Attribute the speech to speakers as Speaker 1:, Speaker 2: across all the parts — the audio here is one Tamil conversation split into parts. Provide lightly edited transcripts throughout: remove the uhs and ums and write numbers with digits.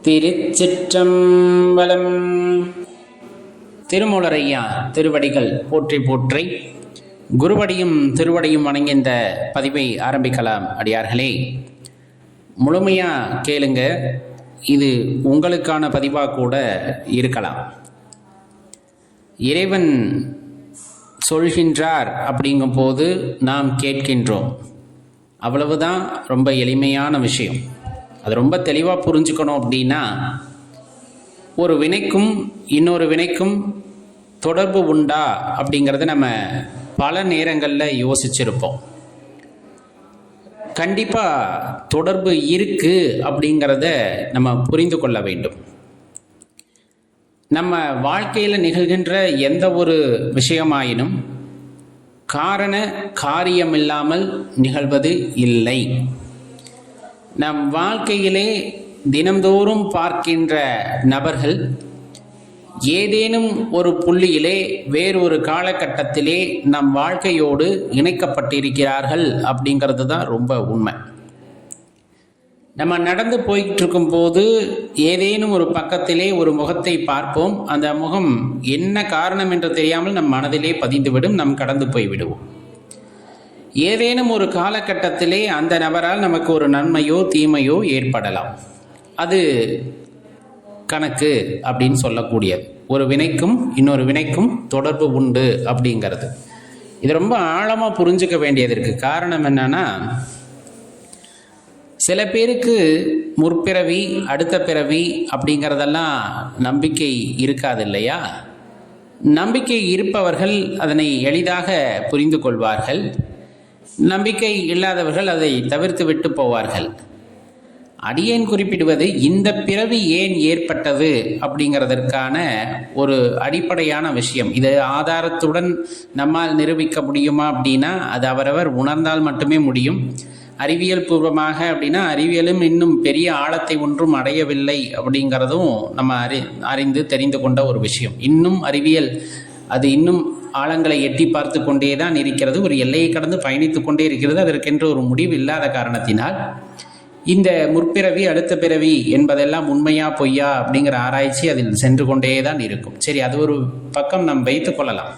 Speaker 1: திருச்சிற்றம்பலம். திருமூலரையா திருவடிகள் போற்றி போற்றி. குருவடியும் திருவடியும் வணங்கின்ற பதிவை ஆரம்பிக்கலாம். அடியார்களே, முழுமையாக கேளுங்க. இது உங்களுக்கான பதிவாக கூட இருக்கலாம். இறைவன் சொல்கின்றார் அப்படிங்கும் போது நாம் கேட்கின்றோம். அவ்வளவுதான். ரொம்ப எளிமையான விஷயம். அது ரொம்ப தெளிவாக புரிஞ்சுக்கணும். அப்படின்னா, ஒரு வினைக்கும் இன்னொரு வினைக்கும் தொடர்பு உண்டா அப்படிங்கிறத நம்ம பல நேரங்களில் யோசிச்சிருப்போம். கண்டிப்பாக தொடர்பு இருக்குது அப்படிங்கிறத நம்ம புரிந்து கொள்ள வேண்டும். நம்ம வாழ்க்கையில் நிகழ்கின்ற எந்த ஒரு விஷயமாயினும் காரண காரியம் இல்லாமல் நிகழ்வது இல்லை. நம் வாழ்க்கையிலே தினந்தோறும் பார்க்கின்ற நபர்கள் ஏதேனும் ஒரு புள்ளியிலே வேறொரு காலகட்டத்திலே நம் வாழ்க்கையோடு இணைக்கப்பட்டிருக்கிறார்கள் அப்படிங்கிறது தான் ரொம்ப உண்மை. நம்ம நடந்து போய்கிட்டு இருக்கும்போது ஏதேனும் ஒரு பக்கத்திலே ஒரு முகத்தை பார்ப்போம். அந்த முகம் என்ன காரணம் என்று தெரியாமல் நம் மனதிலே பதிந்துவிடும். நம் கடந்து போய்விடுவோம். ஏதேனும் ஒரு காலகட்டத்திலே அந்த நபரால் நமக்கு ஒரு நன்மையோ தீமையோ ஏற்படலாம். அது கணக்கு அப்படின்னு சொல்லக்கூடியது. ஒரு வினைக்கும் இன்னொரு வினைக்கும் தொடர்பு உண்டு அப்படிங்கிறது. இது ரொம்ப ஆழமாக புரிஞ்சுக்க வேண்டியது இருக்குது. காரணம் என்னன்னா, சில பேருக்கு முற்பிறவி அடுத்த பிறவி அப்படிங்கிறதெல்லாம் நம்பிக்கை இருக்காது இல்லையா? நம்பிக்கை இருப்பவர்கள் அதனை எளிதாக புரிந்து கொள்வார்கள். நம்பிக்கை இல்லாதவர்கள் அதை தவிர்த்து விட்டு போவார்கள். அடியேன் குறிப்பிடுவது இந்த பிறவி ஏன் ஏற்பட்டது அப்படிங்கிறதற்கான ஒரு அடிப்படையான விஷயம். இது ஆதாரத்துடன் நம்மால் நிரூபிக்க முடியுமா அப்படின்னா, அது அவரவர் உணர்ந்தால் மட்டுமே முடியும். அறிவியல் பூர்வமாக அப்படின்னா, அறிவியலும் இன்னும் பெரிய ஆழத்தை ஒன்றும் அடையவில்லை அப்படிங்கிறதும் நம்ம அறிந்து தெரிந்து கொண்ட ஒரு விஷயம். இன்னும் அறிவியல் அது இன்னும் ஆழங்களை எட்டி பார்த்து கொண்டே தான் இருக்கிறது. ஒரு எல்லையை கடந்து பயணித்து கொண்டே இருக்கிறது. அதற்கென்று ஒரு முடிவு இல்லாத காரணத்தினால் இந்த முற்பிறவி அடுத்த பிறவி என்பதெல்லாம் உண்மையா பொய்யா அப்படிங்கிற ஆராய்ச்சி அதில் சென்று கொண்டே தான் இருக்கும். சரி, அது ஒரு பக்கம் நாம் வைத்து கொள்ளலாம்.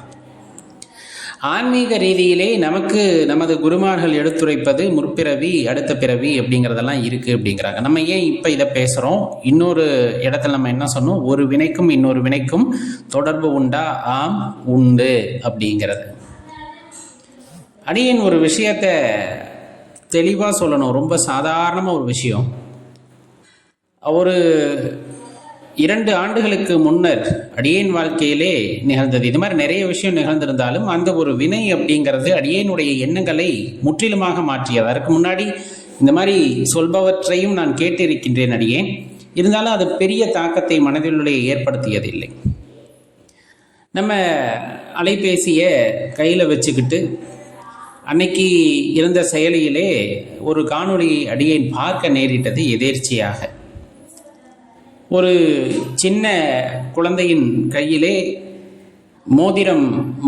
Speaker 1: ஆன்மீக ரீதியிலே நமக்கு நமது குருமார்கள் எடுத்துரைப்பது முற்பிறவி அடுத்த பிறவி அப்படிங்கிறதெல்லாம் இருக்குது அப்படிங்கிறாங்க. நம்ம ஏன் இப்போ இதை பேசுகிறோம்? இன்னொரு இடத்துல நம்ம என்ன சொன்னோம்? ஒரு வினைக்கும் இன்னொரு வினைக்கும் தொடர்பு உண்டா? ஆம், உண்டு அப்படிங்கிறது. அடியேன் ஒரு விஷயத்தை தெளிவாக சொல்லணும். ரொம்ப சாதாரணமாக ஒரு விஷயம். ஒரு 2 ஆண்டுகளுக்கு முன்னர் அடியேன் வாழ்க்கையிலே நிகழ்ந்தது. இது மாதிரி நிறைய விஷயம் நிகழ்ந்திருந்தாலும் அந்த ஒரு வினை அப்படிங்கிறது அடியேனுடைய எண்ணங்களை முற்றிலுமாக மாற்றியது. அதற்கு முன்னாடி இந்த மாதிரி சொல்பவற்றையும் நான் கேட்டிருக்கின்றேன் அடியேன். இருந்தாலும் அது பெரிய தாக்கத்தை மனதிலுடைய ஏற்படுத்தியதில்லை. நம்ம அலைபேசியை கையில் வச்சுக்கிட்டு அன்னைக்கு இருந்த செயலியிலே ஒரு காணொளி அடியேன் பார்க்க நேரிட்டது எதேர்ச்சியாக. ஒரு சின்ன குழந்தையின் கையிலே மோதிரம்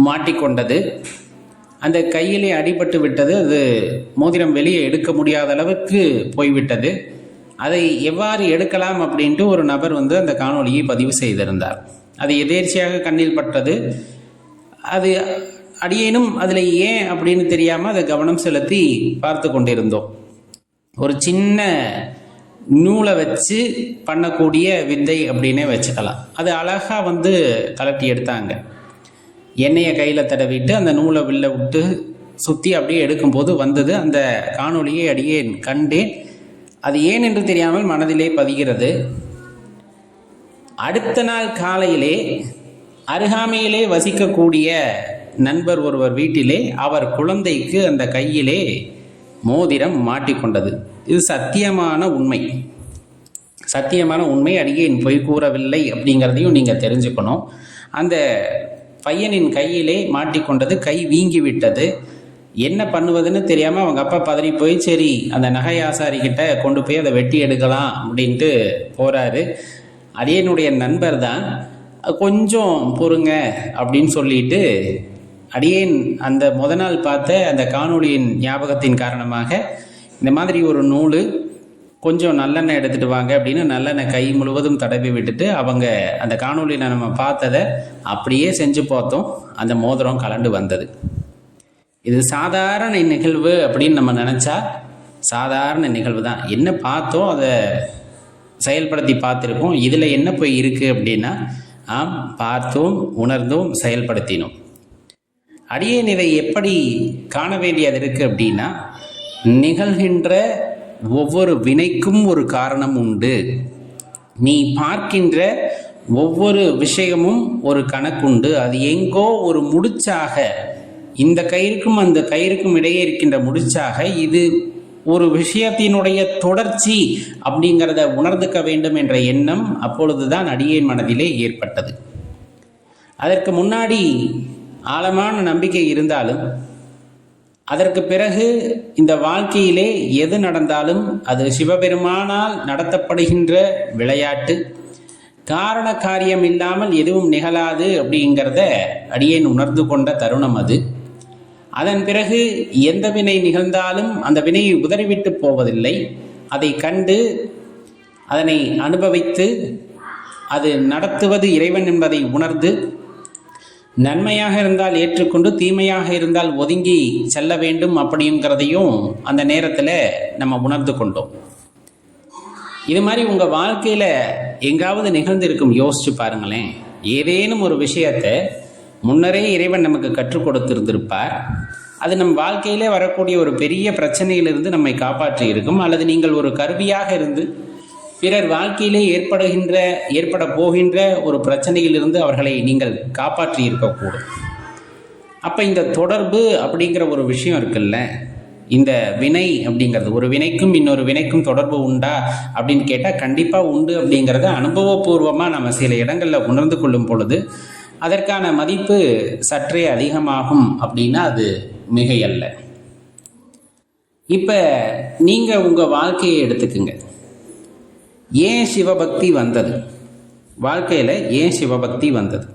Speaker 1: மாட்டிக்கொண்டது. அந்த கையிலே அடிபட்டு விட்டது. அது மோதிரம் வெளியே எடுக்க முடியாத அளவுக்கு போய்விட்டது. அதை எவ்வாறு எடுக்கலாம் அப்படின்ட்டு ஒரு நபர் அந்த காணொளியை பதிவு செய்திருந்தார். அது எதேர்ச்சியாக கண்ணில் பட்டது. அது அடியேனும் அதில் ஏன் அப்படின்னு தெரியாமல் அதை கவனம் செலுத்தி பார்த்து கொண்டிருந்தோம். ஒரு சின்ன நூலை வச்சு பண்ணக்கூடிய வித்தை அப்படின்னே வச்சுக்கலாம். அது அழகாக கலட்டி எடுத்தாங்க. எண்ணெயை கையில் தடவிட்டு அந்த நூலை வெளில விட்டு சுற்றி அப்படியே எடுக்கும்போது வந்தது. அந்த காணொளியை அடியேன் கண்டேன். அது ஏன் என்று தெரியாமல் மனதிலே பதிகிறது. அடுத்த நாள் காலையிலே அருகாமையிலே வசிக்கக்கூடிய நண்பர் ஒருவர் வீட்டிலே அவர் குழந்தைக்கு அந்த கையிலே மோதிரம் மாட்டிக்கொண்டது. இது சத்தியமான உண்மை. சத்தியமான உண்மை. அடியேன் பொய் கூறவில்லை அப்படிங்கிறதையும் நீங்கள் தெரிஞ்சுக்கணும். அந்த பையனின் கையிலே மாட்டிக்கொண்டது. கை வீங்கி விட்டது. என்ன பண்ணுவதுன்னு தெரியாமல் அவங்க அப்பா பதறி போய், சரி அந்த நகை ஆசாரிக்கிட்ட கொண்டு போய் அதை வெட்டி எடுக்கலாம் அப்படின்ட்டு போகிறாரு. அடியனுடைய நண்பர் தான் கொஞ்சம் பொறுங்க அப்படின்னு சொல்லிட்டு, அடியேன் அந்த முத நாள் பார்த்த அந்த காணொளியின் ஞாபகத்தின் காரணமாக இந்த மாதிரி ஒரு நூல் கொஞ்சம் நல்லெண்ணெய் எடுத்துகிட்டு வாங்க அப்படின்னு நல்லெண்ணெய் கை முழுவதும் தடவி விட்டுட்டு அவங்க அந்த காணொலியில் நம்ம பார்த்ததை அப்படியே செஞ்சு பார்த்தோம். அந்த மோதிரம் கலண்டு வந்தது. இது சாதாரண நிகழ்வு அப்படின்னு நம்ம நினச்சா சாதாரண நிகழ்வு தான். என்ன பார்த்தோம் அதை செயல்படுத்தி பார்த்துருக்கோம். இதில் என்ன போய் இருக்குது அப்படின்னா பார்த்தோம், உணர்ந்தோம், செயல்படுத்தினோம். அடியேன் இதை எப்படி காண வேண்டியது இருக்குது அப்படின்னா, நிகழ்கின்ற ஒவ்வொரு வினைக்கும் ஒரு காரணம் உண்டு. நீ பார்க்கின்ற ஒவ்வொரு விஷயமும் ஒரு கணக்குண்டு. அது எங்கோ ஒரு முடிச்சாக, இந்த கயிறுக்கும் அந்த கயிறுக்கும் இடையே இருக்கின்ற முடிச்சாக இது ஒரு விஷயத்தினுடைய தொடர்ச்சி அப்படிங்கிறத உணர்ந்துக்க வேண்டும் என்ற எண்ணம் அப்பொழுதுதான் அடியேன் மனதிலே ஏற்பட்டது. அதற்கு முன்னாடி ஆழமான நம்பிக்கை இருந்தாலும் அதற்கு பிறகு இந்த வாழ்க்கையிலே எது நடந்தாலும் அது சிவபெருமானால் நடத்தப்படுகின்ற விளையாட்டு, காரண காரியம் இல்லாமல் எதுவும் நிகழாது அப்படிங்கிறத அடியேன் உணர்ந்து கொண்ட தருணம் அது. அதன் பிறகு எந்த வினை நிகழ்ந்தாலும் அந்த வினையை உதறிவிட்டு போவதில்லை. அதை கண்டு அதனை அனுபவித்து அது நடத்துவது இறைவன் என்பதை உணர்ந்து, நன்மையாக இருந்தால் ஏற்றுக்கொண்டு தீமையாக இருந்தால் ஒதுங்கி செல்ல வேண்டும் அப்படிங்கிறதையும் அந்த நேரத்தில் நம்ம உணர்ந்து கொண்டோம். இது மாதிரி உங்கள் வாழ்க்கையில் எங்காவது நிகழ்ந்திருக்கும், யோசிச்சு பாருங்களேன். ஏதேனும் ஒரு விஷயத்தை முன்னரே இறைவன் நமக்கு கற்றுக் கொடுத்திருந்திருப்பார். அது நம் வாழ்க்கையிலே வரக்கூடிய ஒரு பெரிய பிரச்சனையிலிருந்து நம்மை காப்பாற்றி இருக்கும். அல்லது நீங்கள் ஒரு கருவியாக இருந்து பிறர் வாழ்க்கையிலே ஏற்பட போகின்ற ஒரு பிரச்சனையிலிருந்து அவர்களை நீங்கள் காப்பாற்றி இருக்கக்கூடும். அப்போ இந்த தொடர்பு அப்படிங்கிற ஒரு விஷயம் இருக்குல்ல, இந்த வினை அப்படிங்கிறது, ஒரு வினைக்கும் இன்னொரு வினைக்கும் தொடர்பு உண்டா அப்படின்னு கேட்டால் கண்டிப்பாக உண்டு. அப்படிங்கிறத அனுபவபூர்வமாக நம்ம சில இடங்களில் உணர்ந்து கொள்ளும் பொழுது அதற்கான மதிப்பு சற்றே அதிகமாகும் அப்படின்னா அது மிகையல்ல. இப்போ நீங்கள் உங்கள் வாழ்க்கையை எடுத்துக்குங்க. ஏன் சிவபக்தி வந்தது? வாழ்க்கையில் ஏன் சிவபக்தி வந்தது?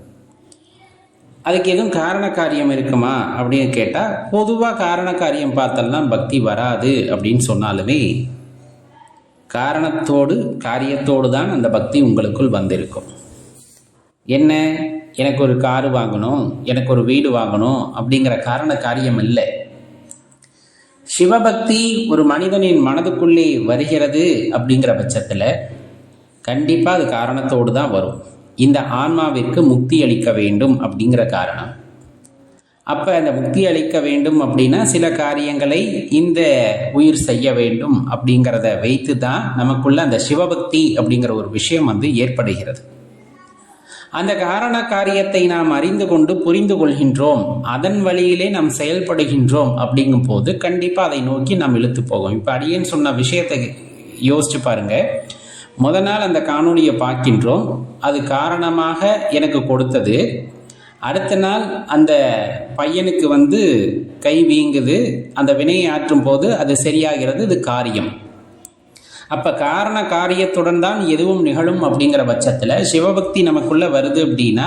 Speaker 1: அதுக்கு எதுவும் காரண காரியம் இருக்குமா அப்படின்னு கேட்டால், பொதுவாக காரண காரியம் பார்த்தெல்லாம் பக்தி வராது அப்படின்னு சொன்னாலுமே காரணத்தோடு காரியத்தோடு தான் அந்த பக்தி உங்களுக்குள் வந்திருக்கும். என்ன, எனக்கு ஒரு காரு வாங்கணும், எனக்கு ஒரு வீடு வாங்கணும் அப்படிங்கிற காரண காரியம் இல்லை. சிவபக்தி ஒரு மனிதனின் மனதுக்குள்ளே வருகிறது அப்படிங்கிற பட்சத்தில் கண்டிப்பாக அது காரணத்தோடு தான் வரும். இந்த ஆன்மாவிற்கு முக்தி அளிக்க வேண்டும் அப்படிங்கிற காரணம். அப்போ அந்த முக்தி அளிக்க வேண்டும் அப்படின்னா சில காரியங்களை இந்த உயிர் செய்ய வேண்டும் அப்படிங்கிறத வைத்து தான் நமக்குள்ள அந்த சிவபக்தி அப்படிங்கிற ஒரு விஷயம் ஏற்படுகிறது. அந்த காரண காரியத்தை நாம் அறிந்து கொண்டு புரிந்து கொள்கின்றோம், அதன் வழியிலே நாம் செயல்படுகின்றோம். அப்படிங்கும் போது கண்டிப்பாக அதை நோக்கி நாம் இழுத்து போகும். இப்போ அடியேன் சொன்ன விஷயத்தை யோசிச்சு பாருங்க. முத நாள் அந்த காணொலியை பார்க்கின்றோம், அது காரணமாக எனக்கு கொடுத்தது. அடுத்த நாள் அந்த பையனுக்கு கை வீங்குது, அந்த வினையை ஆற்றும் போது அது சரியாகிறது, இது காரியம். அப்போ காரண காரியத்துடன் தான் எதுவும் நிகழும். அப்படிங்கிற பட்சத்தில் சிவபக்தி நமக்குள்ளே வருது அப்படின்னா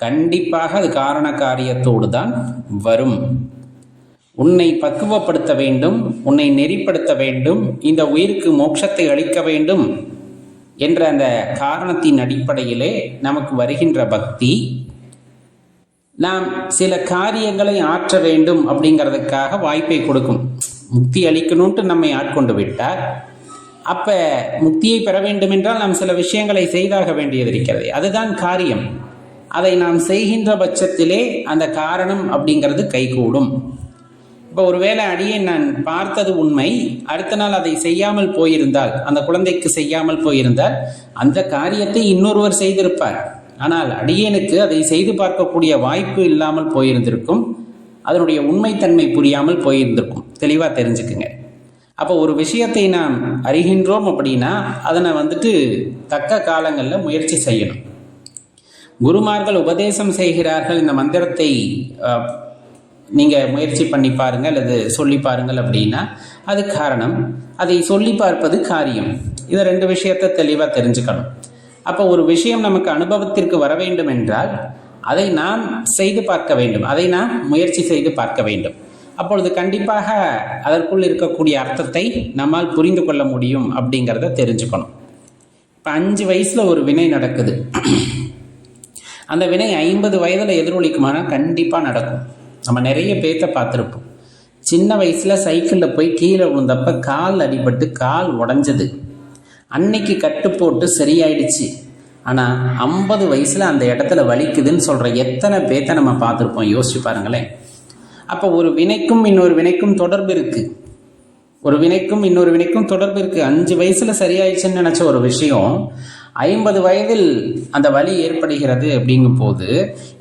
Speaker 1: கண்டிப்பாக அது காரண காரியத்தோடு தான் வரும். உன்னை பக்குவப்படுத்த வேண்டும், உன்னை நெறிப்படுத்த வேண்டும், இந்த உயிருக்கு மோட்சத்தை அளிக்க வேண்டும் என்ற அந்த காரணத்தின் அடிப்படையிலே நமக்கு வருகின்ற பக்தி, நாம் சில காரியங்களை ஆற்ற வேண்டும் அப்படிங்கிறதுக்காக வாய்ப்பை கொடுக்கும். முக்தி அளிக்கணும்ட்டு நம்மை ஆட்கொண்டு விட்டார். அப்போ முக்தியை பெற வேண்டும் என்றால் நாம் சில விஷயங்களை செய்தாக வேண்டியது இருக்கிறது. அதுதான் காரியம். அதை நாம் செய்கின்ற பட்சத்திலே அந்த காரணம் அப்படிங்கிறது கைகூடும். இப்போ ஒருவேளை அடியே நான் பார்த்தது உண்மை, அடுத்த நாள் அதை செய்யாமல் போயிருந்தால், அந்த குழந்தைக்கு செய்யாமல் போயிருந்தால் அந்த காரியத்தை இன்னொருவர் செய்திருப்பார். ஆனால் அடியேனுக்கு அதை செய்து பார்க்கக்கூடிய வாய்ப்பு இல்லாமல் போயிருந்திருக்கும். அதனுடைய உண்மைத்தன்மை புரியாமல் போயிருந்திருக்கும். தெளிவாக தெரிஞ்சுக்குங்க. அப்போ ஒரு விஷயத்தை நாம் அறிகின்றோம் அப்படின்னா அதனை தக்க காலங்களில் முயற்சி செய்யணும். குருமார்கள் உபதேசம் செய்கிறார்கள், இந்த மந்திரத்தை நீங்கள் முயற்சி பண்ணி பாருங்கள் அல்லது சொல்லி பாருங்கள் அப்படின்னா அது காரணம், அதை சொல்லி பார்ப்பது காரியம். இதை ரெண்டு விஷயத்தை தெளிவாக தெரிஞ்சுக்கணும். அப்போ ஒரு விஷயம் நமக்கு அனுபவத்திற்கு வர வேண்டும் என்றால் அதை நாம் செய்து பார்க்க வேண்டும், அதை நாம் முயற்சி செய்து பார்க்க வேண்டும். அப்பொழுது கண்டிப்பாக அதற்குள் இருக்கக்கூடிய அர்த்தத்தை நம்மால் புரிந்து கொள்ள முடியும் அப்படிங்கிறத தெரிஞ்சுக்கணும். இப்போ 5 வயசில் ஒரு வினை நடக்குது. அந்த வினை 50 வயதில் எதிரொலிக்குமானா கண்டிப்பாக நடக்கும். நம்ம நிறைய பேர்த்த பார்த்துருப்போம். சின்ன வயசில் சைக்கிளில் போய் கீழே விழுந்தப்ப கால் அடிபட்டு கால் உடஞ்சது, அன்னைக்கு கட்டு போட்டு சரியாயிடுச்சு. ஆனால் 50 வயசில் அந்த இடத்துல வலிக்குதுன்னு சொல்கிற எத்தனை பேர்த்த நம்ம பார்த்துருப்போம். யோசிச்சு பாருங்களேன். அப்போ ஒரு வினைக்கும் இன்னொரு வினைக்கும் தொடர்பு இருக்குது. ஒரு வினைக்கும் இன்னொரு வினைக்கும் தொடர்பு இருக்குது. 5 வயசில் சரியாயிடுச்சுன்னு நினச்ச ஒரு விஷயம் 50 வயதில் அந்த வலி ஏற்படுகிறது. அப்படிங்கும் போது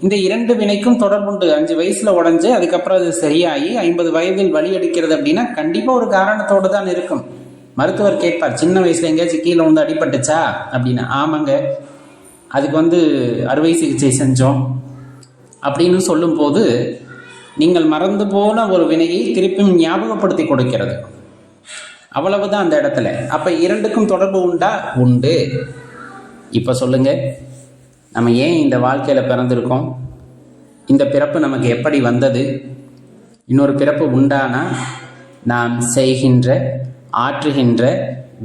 Speaker 1: இந்த 2 வினைக்கும் தொடர்புண்டு. 5 வயசில் உடஞ்சு அதுக்கப்புறம் அது சரியாகி 50 வயதில் வலி எடுக்கிறது அப்படின்னா கண்டிப்பாக ஒரு காரணத்தோடு தான் இருக்கும். மருத்துவர் கேட்பார், சின்ன வயசில் எங்கேயாச்சும் கீழே வந்து அடிபட்டுச்சா அப்படின்னு. ஆமாங்க, அதுக்கு அறுவை சிகிச்சை செஞ்சோம் அப்படின்னு சொல்லும்போது நீங்கள் மறந்து போன ஒரு வினையை திருப்பியும் ஞாபகப்படுத்தி கொடுக்கிறது. அவ்வளவுதான் அந்த இடத்துல. அப்போ 2க்கும் தொடர்பு உண்டா? உண்டு. இப்போ சொல்லுங்க, நம்ம ஏன் இந்த வாழ்க்கையில் பிறந்திருக்கோம்? இந்த பிறப்பு நமக்கு எப்படி வந்தது? இன்னொரு பிறப்பு உண்டானா நாம் செய்கின்ற ஆற்றுகின்ற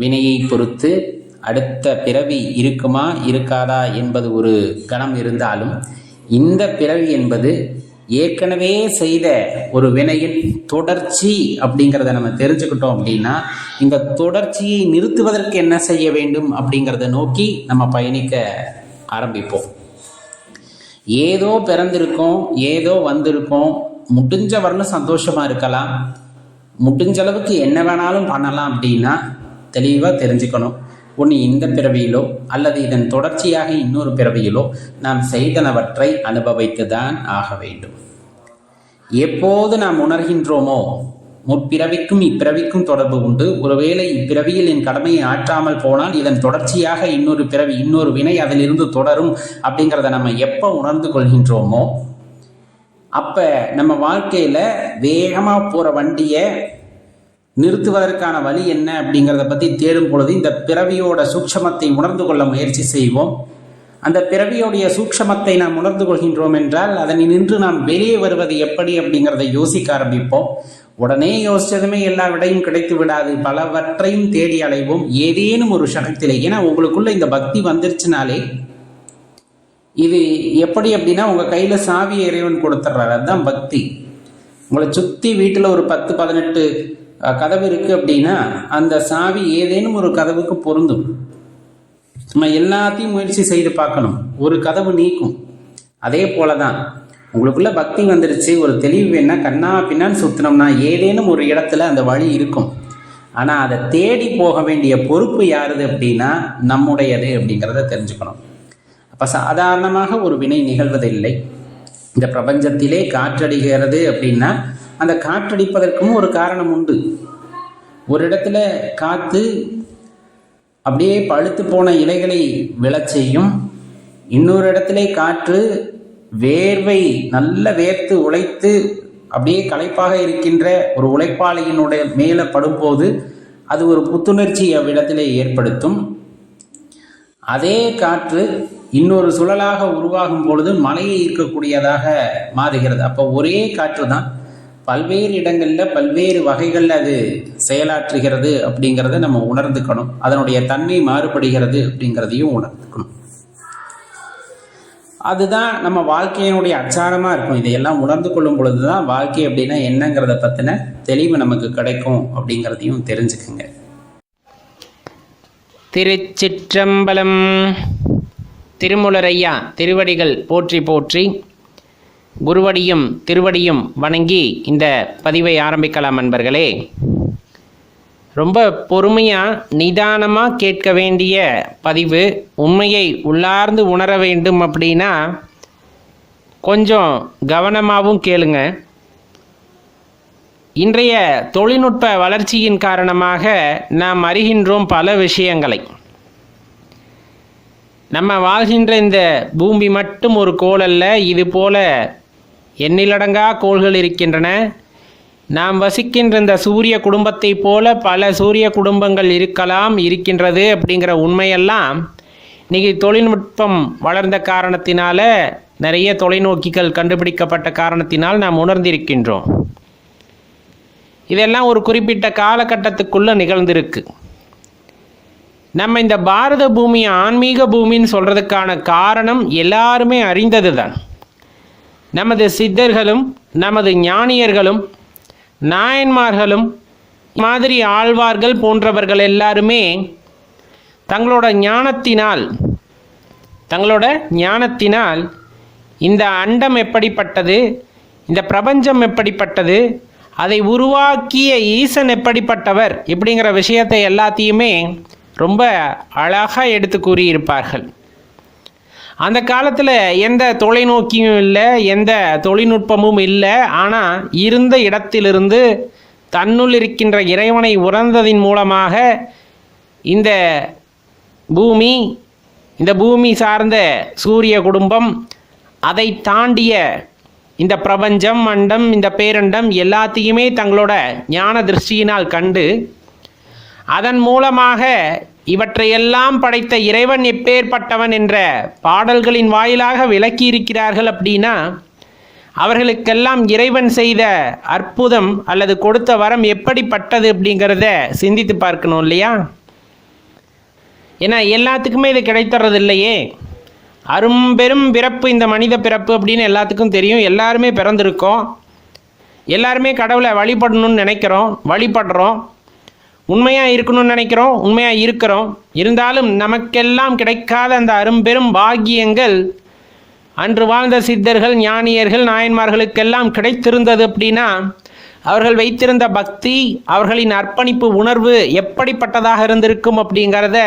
Speaker 1: வினையை பொறுத்து அடுத்த பிறவி இருக்குமா இருக்காதா என்பது ஒரு கணம் இருந்தாலும், இந்த பிறவி என்பது ஏற்கனவே செய்த ஒரு வினையின் தொடர்ச்சி அப்படிங்கிறத நம்ம தெரிஞ்சுக்கிட்டோம். அப்படின்னா இந்த தொடர்ச்சியை நிறுத்துவதற்கு என்ன செய்ய வேண்டும் அப்படிங்கிறத நோக்கி நம்ம பயணிக்க ஆரம்பிப்போம். ஏதோ பிறந்திருக்கோம், ஏதோ வந்திருக்கோம், முடிஞ்ச வரலும் சந்தோஷமாக இருக்கலாம், முடிஞ்ச அளவுக்கு என்ன வேணாலும் பண்ணலாம் அப்படின்னா தெளிவாக தெரிஞ்சுக்கணும். ஒன்று இந்த பிறவியிலோ அல்லது இதன் தொடர்ச்சியாக இன்னொரு பிறவியிலோ நாம் செய்தனவற்றை அனுபவித்து தான் ஆக வேண்டும். எப்போது நாம் உணர்கின்றோமோ முற்பிறவிக்கும் இப்பிறவிக்கும் தொடர்பு உண்டு, ஒருவேளை இப்பிறவியில் என் கடமையை ஆற்றாமல் போனால் இதன் தொடர்ச்சியாக இன்னொரு பிறவி இன்னொரு வினை அதிலிருந்து தொடரும் அப்படிங்கிறத நம்ம எப்போ உணர்ந்து கொள்கின்றோமோ அப்போ நம்ம வாழ்க்கையில் வேகமாக போகிற வண்டியை நிறுத்துவதற்கான வழி என்ன அப்படிங்கிறத பற்றி தேடும் பொழுது இந்த பிறவியோட சூட்சமத்தை உணர்ந்து கொள்ள முயற்சி செய்வோம். அந்த பிறவியோடைய சூட்சமத்தை நாம் உணர்ந்து கொள்கின்றோம் என்றால் அதனை நின்று நாம் வெளியே வருவது எப்படி அப்படிங்கிறத யோசிக்க ஆரம்பிப்போம். உடனே யோசிச்சதுமே எல்லா விடையும் கிடைத்து விடாது. பலவற்றையும் தேடி அலைவோம் ஏதேனும் ஒரு க்ஷணத்திலே. ஏன்னா உங்களுக்குள்ள இந்த பக்தி வந்துருச்சுனாலே இது எப்படி அப்படின்னா உங்கள் கையில் சாவி இறைவன் கொடுத்துட்றாரு, அதுதான் பக்தி. உங்களை சுற்றி வீட்டில் ஒரு 10-18 கதவு இருக்குது அப்படின்னா அந்த சாவி ஏதேனும் ஒரு கதவுக்கு பொருந்தும். நம்ம எல்லாத்தையும் முயற்சி செய்து பார்க்கணும், ஒரு கதவு நீக்கும். அதே போல தான் உங்களுக்குள்ள பக்தி வந்துருச்சு, ஒரு தெளிவு வேணா கண்ணா பின்னான்னு சுற்றினோம்னா ஏதேனும் ஒரு இடத்துல அந்த வழி இருக்கும். ஆனால் அதை தேடி போக வேண்டிய பொறுப்பு யாருது அப்படின்னா நம்முடையது அப்படிங்கிறத தெரிஞ்சுக்கணும். அப்போ சாதாரணமாக ஒரு வினை நிகழ்வதில்லை. இந்த பிரபஞ்சத்திலே காற்றடிக்கிறது அப்படின்னா அந்த காற்றடிப்பதற்கும் ஒரு காரணம் உண்டு. ஒரு இடத்துல காற்று அப்படியே பழுத்து போன இலைகளை விழச் செய்யும், இன்னொரு இடத்துல காற்று வேர்வை நல்ல வேர்த்து உழைத்து அப்படியே களைப்பாக இருக்கின்ற ஒரு உழைப்பாளியினுடைய மேலே படும்போது அது ஒரு புத்துணர்ச்சி அவ்விடத்திலே ஏற்படுத்தும். அதே காற்று இன்னொரு சுழலாக உருவாகும் பொழுது மலையை ஈர்க்கக்கூடியதாக மாறுகிறது. அப்போ ஒரே காற்று தான் பல்வேறு இடங்களில் பல்வேறு வகைகளில் அது செயலாற்றுகிறது அப்படிங்கிறத நம்ம உணர்ந்துக்கணும். அதனுடைய தன்மை மாறுபடுகிறது அப்படிங்கிறதையும் உணர்ந்துக்கணும். அதுதான் நம்ம வாழ்க்கையினுடைய அச்சாரமாக இருக்கும். இதையெல்லாம் உணர்ந்து கொள்ளும் பொழுது தான் வாழ்க்கை அப்படின்னா என்னங்கிறத பற்றின தெளிவு நமக்கு கிடைக்கும் அப்படிங்கிறதையும் தெரிஞ்சுக்குங்க.
Speaker 2: திருச்சிற்றம்பலம். திருமுலரையா திருவடிகள் போற்றி போற்றி, குருவடியும் திருவடியும் வணங்கி இந்த பதிவை ஆரம்பிக்கலாம். நண்பர்களே, ரொம்ப பொறுமையாக நிதானமாக கேட்க வேண்டிய பதிவு. உண்மையை உள்ளார்ந்து உணர வேண்டும் அப்படின்னா கொஞ்சம் கவனமாகவும் கேளுங்க. இன்றைய தொழில்நுட்ப வளர்ச்சியின் காரணமாக நாம் அறிகின்றோம் பல விஷயங்களை. நம்ம வாழ்கின்ற இந்த பூமி மட்டும் ஒரு கோள் அல்ல, இது போல எண்ணிலடங்கா கோள்கள் இருக்கின்றன. நாம் வசிக்கின்ற இந்த சூரிய குடும்பத்தை போல பல சூரிய குடும்பங்கள் இருக்கின்றது அப்படிங்கிற உண்மையெல்லாம் இன்றைக்கி தொழில்நுட்பம் வளர்ந்த காரணத்தினால, நிறைய தொலைநோக்கிகள் கண்டுபிடிக்கப்பட்ட காரணத்தினால் நாம் உணர்ந்திருக்கின்றோம். இதெல்லாம் ஒரு குறிப்பிட்ட காலகட்டத்துக்குள்ளே நிகழ்ந்திருக்கு. நம்ம இந்த பாரத பூமி ஆன்மீக பூமின்னு சொல்கிறதுக்கான காரணம் எல்லாருமே அறிந்தது தான். நமது சித்தர்களும் நமது ஞானியர்களும் நாயன்மார்களும் மாதிரி ஆழ்வார்கள் போன்றவர்கள் எல்லாருமே தங்களோட ஞானத்தினால் இந்த அண்டம் எப்படிப்பட்டது, இந்த பிரபஞ்சம் எப்படிப்பட்டது, அதை உருவாக்கிய ஈசன் எப்படிப்பட்டவர் இப்படிங்கிற விஷயத்தை எல்லாத்தையுமே ரொம்ப அழகாக எடுத்து கூறியிருப்பார்கள். அந்த காலத்தில் எந்த தொலைநோக்கியும் இல்லை, எந்த தொழில்நுட்பமும் இல்லை. ஆனால் இருந்த இடத்திலிருந்து தன்னுள் இருக்கின்ற இறைவனை உணர்ந்ததின் மூலமாக இந்த பூமி சார்ந்த சூரிய குடும்பம், அதை தாண்டிய இந்த பிரபஞ்சம், அண்டம், இந்த பேரண்டம் எல்லாத்தையுமே தங்களோட ஞான திருஷ்டியினால் கண்டு அதன் மூலமாக இவற்றையெல்லாம் படைத்த இறைவன் எப்பேற்பட்டவன் என்ற பாடல்களின் வாயிலாக விளக்கி இருக்கிறார்கள். அப்படின்னா அவர்களுக்கெல்லாம் இறைவன் செய்த அற்புதம் அல்லது கொடுத்த வரம் எப்படிப்பட்டது அப்படிங்கிறத சிந்தித்து பார்க்கணும் இல்லையா? ஏன்னா எல்லாத்துக்குமே இது கிடைத்தறது இல்லையே. அரும்பெரும் பிறப்பு இந்த மனித பிறப்பு அப்படின்னு எல்லாத்துக்கும் தெரியும். எல்லாருமே பிறந்திருக்கோம், எல்லாருமே கடவுளை வழிபடணும்னு நினைக்கிறோம், வழிபடுறோம், உண்மையாக இருக்கணும்னு நினைக்கிறோம், உண்மையாக இருக்கிறோம். இருந்தாலும் நமக்கெல்லாம் கிடைக்காத அந்த அரும்பெரும் பாக்கியங்கள் அன்று வாழ்ந்த சித்தர்கள், ஞானியர்கள், நாயன்மார்களுக்கெல்லாம் கிடைத்திருந்தது. அப்படின்னா அவர்கள் வைத்திருந்த பக்தி, அவர்களின் அர்ப்பணிப்பு உணர்வு எப்படிப்பட்டதாக இருந்திருக்கும் அப்படிங்கிறத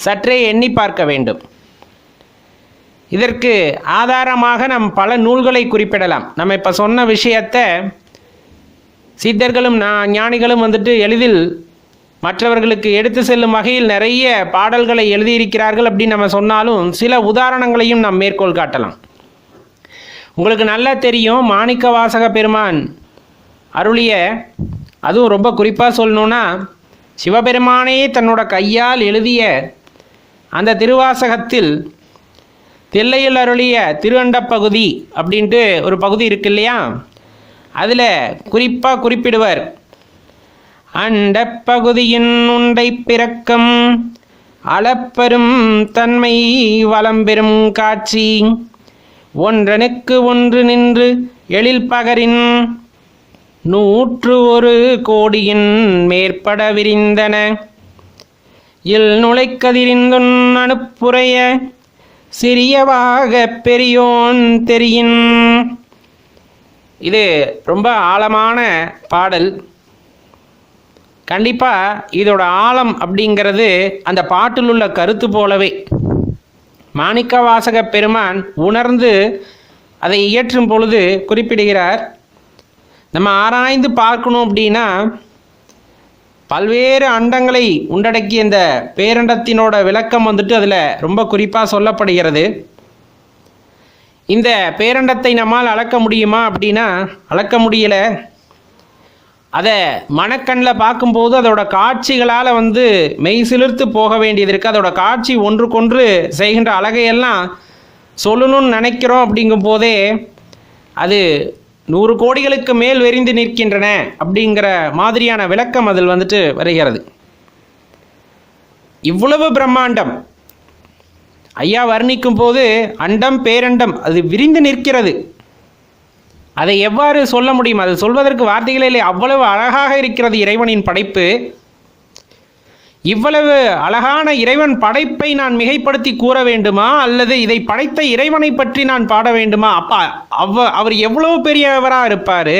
Speaker 2: சற்றே எண்ணி பார்க்க வேண்டும். இதற்கு ஆதாரமாக நம் பல நூல்களை குறிப்பிடலாம். நம்ம இப்போ சொன்ன விஷயத்தை சித்தர்களும் ஞானிகளும் எளிதில் மற்றவர்களுக்கு எடுத்து செல்லும் வகையில் நிறைய பாடல்களை எழுதியிருக்கிறார்கள் அப்படின்னு நம்ம சொன்னாலும் சில உதாரணங்களையும் நாம் மேற்கோள் காட்டலாம். உங்களுக்கு நல்லா தெரியும், மாணிக்கவாசக பெருமான் அருளிய, அதுவும் ரொம்ப குறிப்பாக சொல்லணுன்னா சிவபெருமானே தன்னோட கையால் எழுதிய அந்த திருவாசகத்தில் தில்லையில் அருளிய திருஅண்டப்பகுதி அப்படின்ட்டு ஒரு பகுதி இருக்கு இல்லையா? அதில் குறிப்பாக குறிப்பிடுவர், அண்டப்பகுதியின் உண்டை பிறக்கம் அளப்பெரும் தன்மை வளம்பெரும் காட்சி ஒன்றனுக்கு ஒன்று நின்று எழில் பகரின் 101 கோடியின் மேற்பட விரிந்தன இல் நுழைக்கதிரிந்தொன் அனுப்புரைய சிறியவாக பெரியோன் தெரியின். இது ரொம்ப ஆழமான பாடல். கண்டிப்பாக இதோட ஆழம் அப்படிங்கிறது அந்த பாட்டில் உள்ள கருத்து போலவே மாணிக்கவாசக பெருமான் உணர்ந்து அதை இயற்றும் பொழுது குறிப்பிடுகிறார். நம்ம ஆராய்ந்து பார்க்கணும் அப்படின்னா பல்வேறு அண்டங்களை உள்ளடக்கிய இந்த பேரண்டத்தினோட விளக்கம் அதில் ரொம்ப குறிப்பாக சொல்லப்படுகிறது. இந்த பேரண்டத்தை நம்மால் அளக்க முடியுமா அப்படின்னா அளக்க முடியலை. அதை மனக்கண்ணில் பார்க்கும்போது அதோட காட்சிகளால் மெய் சிலிர்த்து போக வேண்டியது இருக்குது. அதோட காட்சி ஒன்றுக்கொன்று செய்கின்ற அழகையெல்லாம் சொல்லணும்னு நினைக்கிறோம். அப்படிங்கும் போதே அது 100 கோடிகளுக்கு மேல் விரிந்து நிற்கின்றன அப்படிங்கிற மாதிரியான விளக்கம் அதில் வருகிறது. இவ்வளவு பிரம்மாண்டம் ஐயா வர்ணிக்கும் போது அண்டம் பேரண்டம் அது விரிந்து நிற்கிறது. அதை எவ்வாறு சொல்ல முடியும்? அது சொல்வதற்கு வார்த்தைகளே இல்லை. அவ்வளவு அழகாக இருக்கிறது இறைவனின் படைப்பு. இவ்வளவு அழகான இறைவன் படைப்பை நான் மிகைப்படுத்தி கூற வேண்டுமா, அல்லது இதை படைத்த இறைவனை பற்றி நான் பாட வேண்டுமா? அப்பா அவர் எவ்வளவு பெரியவராக இருப்பார்.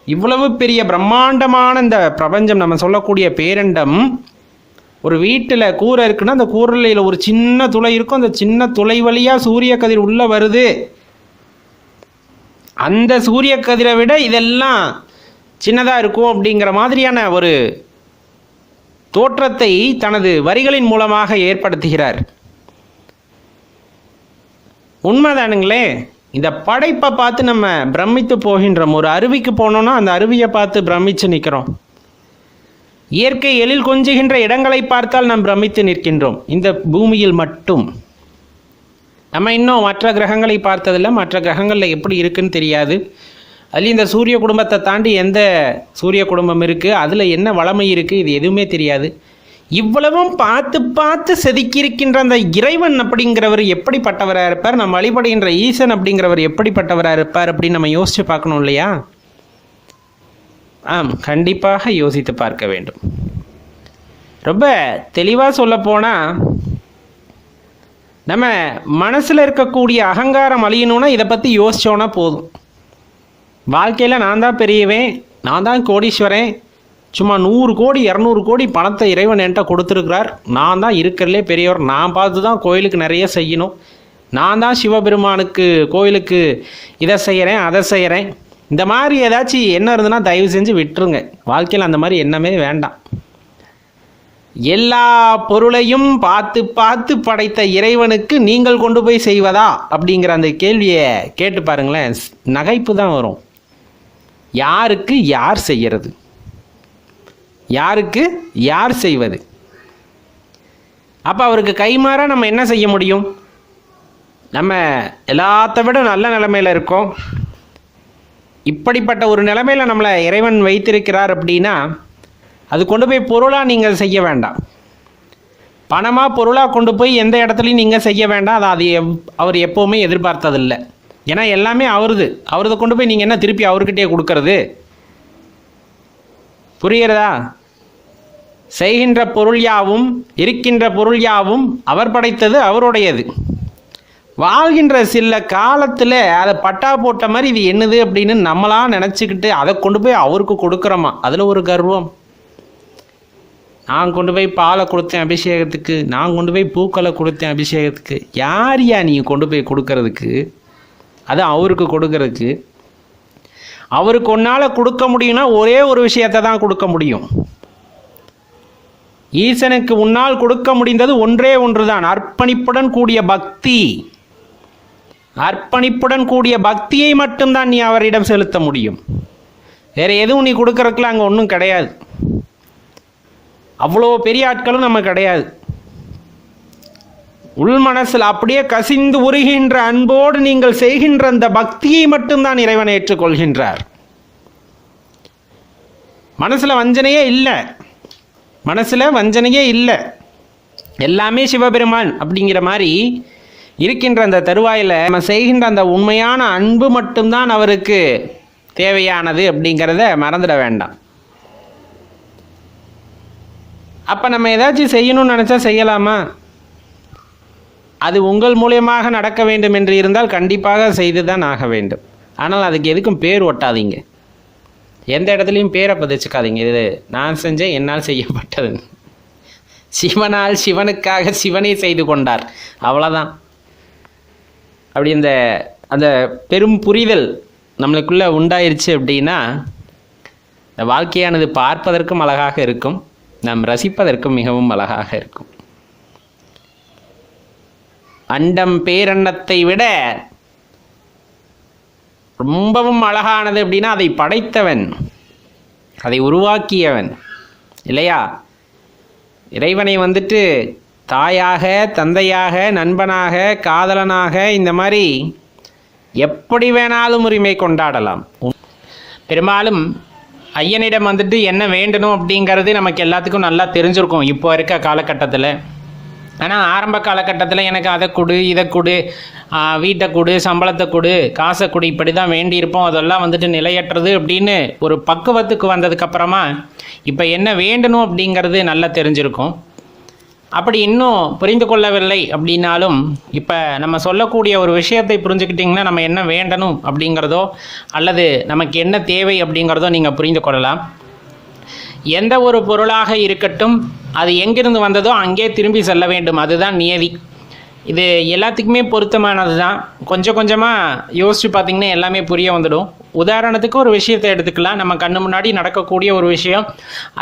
Speaker 2: இவ்வளவு பெரிய பிரம்மாண்டமான இந்த பிரபஞ்சம், நம்ம சொல்லக்கூடிய பேரண்டம், ஒரு வீட்டில் கூரை இருக்குன்னா அந்த கூரையில் ஒரு சின்ன துளை இருக்கும். அந்த சின்ன துளை வழியாக சூரிய கதிர் உள்ளே வருது. அந்த சூரிய கதிரை விட இதெல்லாம் சின்னதாக இருக்கும் அப்படிங்கிற மாதிரியான ஒரு தோற்றத்தை தனது வரிகளின் மூலமாக ஏற்படுத்துகிறார். உண்மைதானுங்களே. இந்த படைப்பை பார்த்து நம்ம பிரமித்து போகின்றோம். ஒரு அருவிக்கு போனோன்னா அந்த அருவியை பார்த்து பிரமித்து நிற்கிறோம். இயற்கை எழில் கொஞ்சுகின்ற இடங்களை பார்த்தால் நாம் பிரமித்து நிற்கின்றோம். இந்த பூமியில் மட்டும் நம்ம இன்னும் மற்ற கிரகங்களை பார்த்ததில்லை. மற்ற கிரகங்களில் எப்படி இருக்குன்னு தெரியாது. அதுலேயும் இந்த சூரிய குடும்பத்தை தாண்டி எந்த சூரிய குடும்பம் இருக்குது, அதில் என்ன வளமை இருக்குது, இது எதுவுமே தெரியாது. இவ்வளவும் பார்த்து பார்த்து செதுக்கியிருக்கின்ற அந்த இறைவன் அப்படிங்கிறவர் எப்படிப்பட்டவராக இருப்பார், நம்ம வழிபடுகின்ற ஈசன் அப்படிங்கிறவர் எப்படிப்பட்டவராக இருப்பார் அப்படின்னு நம்ம யோசித்து பார்க்கணும் இல்லையா? கண்டிப்பாக யோசித்து பார்க்க வேண்டும். ரொம்ப தெளிவாக சொல்லப்போனால், நம்ம மனசில் இருக்கக்கூடிய அகங்காரம் அழியணும்னா இதை பற்றி யோசித்தோன்னா போதும். வாழ்க்கையில் நான் தான் பெரியவன், நான் தான் கோடீஸ்வரன், சும்மா 100 கோடி 200 கோடி பணத்தை இறைவன் என்கிட்ட கொடுத்துருக்கிறார், நான் தான் இருக்கிறதுலே பெரியவர், நான் பார்த்து தான் கோயிலுக்கு நிறைய செய்யணும், நான் தான் சிவபெருமானுக்கு கோயிலுக்கு இதை செய்கிறேன் அதை செய்கிறேன், இந்த மாதிரி ஏதாச்சும் என்ன இருந்ததுன்னா தயவு செஞ்சு விட்டுருங்க. வாழ்க்கையில் அந்த மாதிரி எண்ணமே வேண்டாம். எல்லா பொருளையும் பார்த்து பார்த்து படைத்த இறைவனுக்கு நீங்கள் கொண்டு போய் செய்வதா அப்படிங்கிற அந்த கேள்வியை கேட்டு பாருங்களேன், நகைப்பு தான் வரும். யாருக்கு யார் செய்கிறது, யாருக்கு யார் செய்வது? அப்போ அவருக்கு கைமாறா நம்ம என்ன செய்ய முடியும்? நம்ம எல்லாத்த விட நல்ல நிலைமையில் இருக்கோம். இப்படிப்பட்ட ஒரு நிலைமையில் நம்மளை இறைவன் வைத்திருக்கிறார் அப்படின்னா அது கொண்டு போய் பொருளாக நீங்கள் செய்ய வேண்டாம். பணமாக பொருளாக கொண்டு போய் எந்த இடத்துலையும் நீங்கள் செய்ய வேண்டாம். அது அவர் எப்போவுமே எதிர்பார்த்ததில்லை. ஏன்னா எல்லாமே அவரது கொண்டு போய் நீங்கள் என்ன திருப்பி அவர்கிட்டயே கொடுக்கறது? புரிகிறதா? செய்கின்ற பொருள் யாவும் இருக்கின்ற பொருள் யாவும் அவர் படைத்தது, அவருடையது. வாழ்கின்ற சில காலத்தில் அதை பட்டா போட்ட மாதிரி இது என்னது அப்படின்னு நம்மளாம் நினச்சிக்கிட்டு அதை கொண்டு போய் அவருக்கு கொடுக்குறோமா, அதில் ஒரு கர்வம். நான் கொண்டு போய் பாலை கொடுத்தேன் அபிஷேகத்துக்கு, நான் கொண்டு போய் பூக்களை கொடுத்தேன் அபிஷேகத்துக்கு. யார் நீங்கள் கொண்டு போய் கொடுக்கறதுக்கு? அது அவருக்கு கொடுக்கறதுக்கு. அவருக்கு ஒன்றால் கொடுக்க முடியும்னா ஒரே ஒரு விஷயத்தை தான் கொடுக்க முடியும். ஈசனுக்கு உன்னால் கொடுக்க முடிந்தது ஒன்றே ஒன்று தான், அர்ப்பணிப்புடன் கூடிய பக்தி. அர்ப்பணிப்புடன் கூடிய பக்தியை மட்டும்தான் நீ அவரிடம் செலுத்த முடியும். வேறு எதுவும் நீ கொடுக்கறதுக்குள்ள அங்கே ஒன்றும் கிடையாது. அவ்வளோ பெரிய ஆட்களும் நம்ம கிடையாது. உள் மனசில் அப்படியே கசிந்து உருகின்ற அன்போடு நீங்கள் செய்கின்ற அந்த பக்தியை மட்டும்தான் இறைவன் ஏற்றுக்கொள்கின்றார். மனசில் வஞ்சனையே இல்லை, மனசில் வஞ்சனையே இல்லை, எல்லாமே சிவபெருமான் அப்படிங்கிற மாதிரி இருக்கின்ற அந்த தருவாயில் நம்ம செய்கின்ற அந்த உண்மையான அன்பு மட்டும்தான் அவருக்கு தேவையானது அப்படிங்கிறத மறந்துட வேண்டாம். அப்போ நம்ம ஏதாச்சும் செய்யணும்னு நினச்சா செய்யலாமா? அது உங்கள் மூலியமாக நடக்க வேண்டும் என்று இருந்தால் கண்டிப்பாக செய்து தான் ஆக வேண்டும். ஆனால் அதுக்கு எதுக்கும் பேர் ஒட்டாதீங்க, எந்த இடத்துலையும் பேரை பதிச்சுக்காதீங்க. இது நான் செஞ்சேன், என்னால் செய்யப்பட்டது. சிவனால் சிவனுக்காக சிவனே செய்து கொண்டார், அவ்வளோதான். அப்படி அந்த பெரும் புரிதல் நம்மளுக்குள்ளே உண்டாயிருச்சு அப்படின்னா இந்த வாழ்க்கையானது பார்ப்பதற்கும் அழகாக இருக்கும், நாம் ரசிப்பதற்கும் மிகவும் அழகாக இருக்கும். அண்டம் பேரண்டத்தை விட ரொம்பவும் அழகானது அப்படின்னா அதை படைத்தவன், அதை உருவாக்கியவன் இல்லையா? இறைவனை வந்துட்டு தாயாக, தந்தையாக, நண்பனாக, காதலனாக, இந்த மாதிரி எப்படி வேணாலும் உரிமை கொண்டாடலாம். பெரும்பாலும் ஐயனிடம் வந்துட்டு என்ன வேண்டணும் அப்படிங்கிறது நமக்கு எல்லாத்துக்கும் நல்லா தெரிஞ்சிருக்கும் இப்போ இருக்க காலகட்டத்தில். ஆனால் ஆரம்ப காலகட்டத்தில் எனக்கு அதை கொடு, இதை கொடு, வீட்டை கொடு, சம்பளத்தை கொடு, காசை கொடு, இப்படி தான் வேண்டியிருப்போம். அதெல்லாம் வந்துட்டு நிலையற்றது அப்படின்னு ஒரு பக்குவத்துக்கு வந்ததுக்கப்புறமா இப்போ என்ன வேண்டணும் அப்படிங்கிறது நல்லா தெரிஞ்சிருக்கும். அப்படி இன்னும் புரிந்து கொள்ளவில்லை அப்படின்னாலும் இப்போ நம்ம சொல்லக்கூடிய ஒரு விஷயத்தை புரிஞ்சுக்கிட்டிங்கன்னா நம்ம என்ன வேண்டணும் அப்படிங்கிறதோ அல்லது நமக்கு என்ன தேவை அப்படிங்கிறதோ நீங்கள் புரிந்து கொள்ளலாம். எந்த ஒரு பொருளாக இருக்கட்டும், அது எங்கிருந்து வந்ததோ அங்கே திரும்பி செல்ல வேண்டும், அதுதான் நியதி. இது எல்லாத்துக்குமே பொருத்தமானது தான். கொஞ்சம் கொஞ்சமாக யோசித்து பார்த்திங்கன்னா எல்லாமே புரிய வந்துடும். உதாரணத்துக்கு ஒரு விஷயத்தை எடுத்துக்கலாம். நம்ம கண்ணு முன்னாடி நடக்கக்கூடிய ஒரு விஷயம்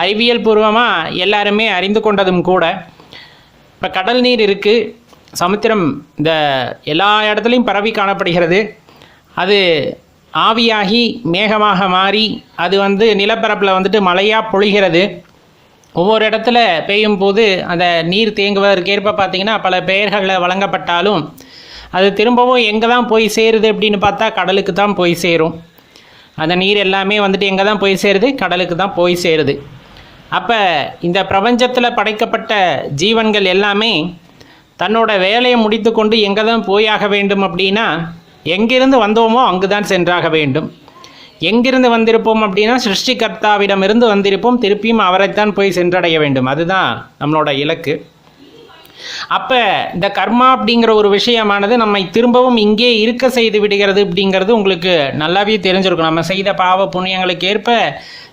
Speaker 2: அறிவியல் பூர்வமாக எல்லாருமே அறிந்து கொண்டதும் கூட. இப்போ கடல் நீர் இருக்குது, சமுத்திரம் இந்த எல்லா இடத்துலையும் பரவி காணப்படுகிறது. அது ஆவியாகி மேகமாக மாறி அது நிலப்பரப்பில் வந்துட்டு மழையாக பொழிகிறது. ஒவ்வொரு இடத்துல பெய்யும் போது அந்த நீர் தேங்குவதற்கேற்ப பார்த்திங்கன்னா பல பெயர்களில் வழங்கப்பட்டாலும் அது திரும்பவும் எங்கே தான் போய் சேருது அப்படின்னு பார்த்தா கடலுக்கு தான் போய் சேரும். அந்த நீர் எல்லாமே வந்துட்டு எங்கே தான் போய் சேருது? கடலுக்கு தான் போய் சேருது. அப்போ இந்த பிரபஞ்சத்தில் படைக்கப்பட்ட ஜீவன்கள் எல்லாமே தன்னோட வேலையை முடித்து கொண்டு எங்கே தான் போயாக வேண்டும் அப்படின்னா, எங்கிருந்து வந்தோமோ அங்கு தான் சென்றாக வேண்டும். எங்கிருந்து வந்திருப்போம் அப்படின்னா சிருஷ்டிகர்த்தாவிடமிருந்து வந்திருப்போம், திருப்பியும் அவரைத்தான் போய் சென்றடைய வேண்டும். அதுதான் நம்மளோட இலக்கு. அப்போ இந்த கர்மா அப்படிங்கிற ஒரு விஷயமானது நம்மை திரும்பவும் இங்கே இருக்க செய்து விடுகிறது அப்படிங்கிறது உங்களுக்கு நல்லாவே தெரிஞ்சிருக்கும். நம்ம செய்த பாவ புண்ணியங்களுக்கு ஏற்ப,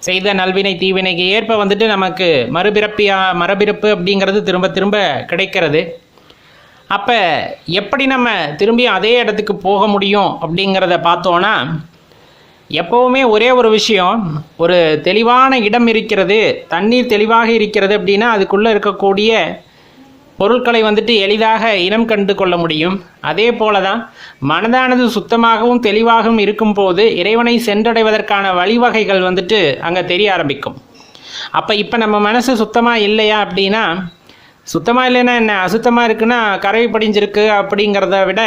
Speaker 2: செய்த நல்வினை தீவினைக்கு ஏற்ப வந்துட்டு நமக்கு மறுபிறப்பு அப்படிங்கிறது திரும்ப திரும்ப கிடைக்கிறது. அப்போ எப்படி நம்ம திரும்பி அதே இடத்துக்கு போக முடியும் அப்படிங்கிறத பார்த்தோன்னா, எப்போவுமே ஒரே ஒரு விஷயம், ஒரு தெளிவான இடம் இருக்கிறது, தண்ணீர் தெளிவாக இருக்கிறது அப்படின்னா அதுக்குள்ளே இருக்கக்கூடிய பொருட்களை வந்துட்டு எளிதாக இனம் கண்டு கொள்ள முடியும். அதே போல தான் மனதானது சுத்தமாகவும் தெளிவாகவும் இருக்கும்போது இறைவனை சென்றடைவதற்கான வழிவகைகள் வந்துட்டு அங்கே தெரிய ஆரம்பிக்கும். அப்போ இப்போ நம்ம மனசு சுத்தமாக இல்லையா அப்படின்னா, சுத்தமாக இல்லைன்னா என்ன, அசுத்தமாக இருக்குன்னா கரை படிஞ்சிருக்கு அப்படிங்கிறத விட,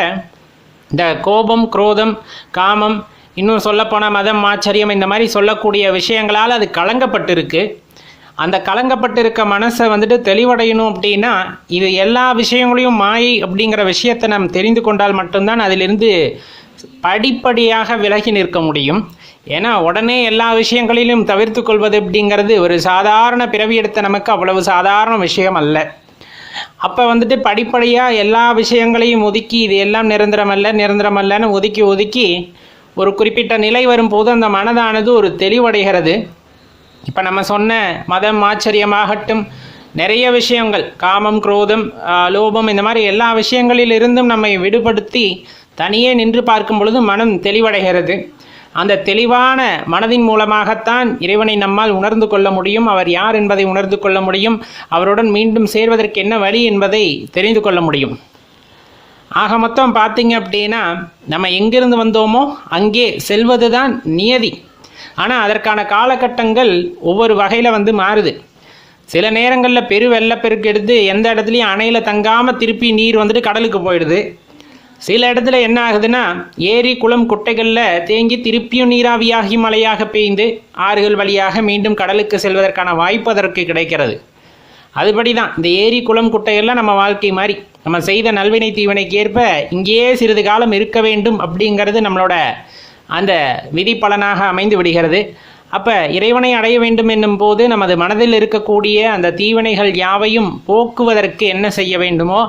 Speaker 2: இந்த கோபம், குரோதம், காமம், இன்னும் சொல்லப்போனால் மதம், ஆச்சரியம், இந்த மாதிரி சொல்லக்கூடிய விஷயங்களால் அது கலங்கப்பட்டிருக்கு. அந்த கலங்கப்பட்டிருக்க மனசை வந்துட்டு தெளிவடையணும் அப்படின்னா, இது எல்லா விஷயங்களையும் மாயை அப்படிங்கிற விஷயத்தை நாம் தெரிந்து கொண்டால் மட்டும்தான் அதிலிருந்து படிப்படியாக விலகி நிற்க முடியும். ஏன்னா உடனே எல்லா விஷயங்களிலும் தவிர்த்து கொள்வது அப்படிங்கிறது ஒரு சாதாரண பிறவி எடுத்த நமக்கு அவ்வளவு சாதாரண விஷயம் அல்ல. அப்போ வந்துட்டு படிப்படியாக எல்லா விஷயங்களையும் ஒதுக்கி, இது எல்லாம் நிரந்தரமல்லன்னு ஒதுக்கி ஒரு குறிப்பிட்ட நிலை வரும்போது அந்த மனதானது ஒரு தெளிவடைகிறது. இப்போ நம்ம சொன்ன மதம், ஆச்சரியமாகட்டும், நிறைய விஷயங்கள், காமம், குரோதம், லோபம், இந்த மாதிரி எல்லா விஷயங்களிலிருந்தும் நம்மை விடுபடுத்தி தனியே நின்று பார்க்கும் பொழுது மனம் தெளிவடைகிறது. அந்த தெளிவான மனதின் மூலமாகத்தான் இறைவனை நம்மால் உணர்ந்து கொள்ள முடியும். அவர் யார் என்பதை உணர்ந்து கொள்ள முடியும். அவருடன் மீண்டும் சேர்வதற்கு என்ன வழி என்பதை தெரிந்து கொள்ள முடியும். ஆக மொத்தம் பார்த்தீங்க அப்படின்னா, நம்ம எங்கிருந்து வந்தோமோ அங்கே செல்வது தான் நியதி. ஆனால் அதற்கான காலகட்டங்கள் ஒவ்வொரு வகையில் மாறுது. சில நேரங்களில் வெள்ளப்பெருக்கு எடுத்து எந்த இடத்துலையும் அணையில் தங்காமல் திருப்பி நீர் வந்துட்டு கடலுக்கு போயிடுது. சில இடத்துல என்ன ஆகுதுன்னா, ஏரி, குளம், குட்டைகளில் தேங்கி திருப்பியும் நீராவியாகி மழையாக பெய்ந்து ஆறுகள் வழியாக மீண்டும் கடலுக்கு செல்வதற்கான வாய்ப்பு அதற்கு கிடைக்கிறது. அதுபடி தான் இந்த ஏரி, குளம், குட்டையெல்லாம் நம்ம வாழ்க்கை மாதிரி நம்ம செய்த நல்வினை தீவினைக்கு ஏற்ப இங்கேயே சிறிது காலம் இருக்க வேண்டும் அப்படிங்கிறது நம்மளோட அந்த விதி பலனாக அமைந்து விடுகிறது. அப்போ இறைவனை அடைய வேண்டும் என்னும் போது நமது மனதில் இருக்கக்கூடிய அந்த தீவினைகள் யாவையும் போக்குவதற்கு என்ன செய்ய வேண்டுமோ,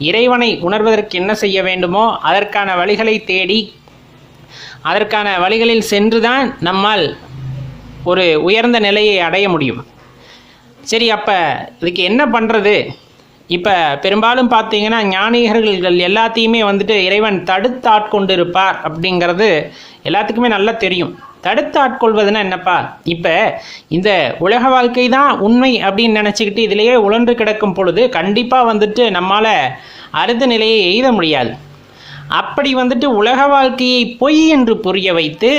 Speaker 2: இறைவனை உணர்வதற்கு என்ன செய்ய வேண்டுமோ அதற்கான வழிகளை தேடி, அதற்கான வழிகளில் சென்றுதான் நம்மால் ஒரு உயர்ந்த நிலையை அடைய முடியும். சரி, அப்போ இதுக்கு என்ன பண்ணுறது? இப்போ பெரும்பாலும் பார்த்தீங்கன்னா ஞானிகர்கள் எல்லாத்தையுமே வந்துட்டு இறைவன் தடுத்து ஆட்கொண்டிருப்பார் அப்படிங்கிறது எல்லாத்துக்குமே நல்லா தெரியும். தடுத்து ஆட்கொள்வதுன்னா என்னப்பா, இப்போ இந்த உலக வாழ்க்கை தான் உண்மை அப்படின்னு நினச்சிக்கிட்டு இதிலேயே உழன்று கிடக்கும் பொழுது கண்டிப்பாக வந்துட்டு நம்மால் அடுத்த நிலையை எய்த முடியாது. அப்படி வந்துட்டு உலக வாழ்க்கையை பொய் என்று புரிய வைத்து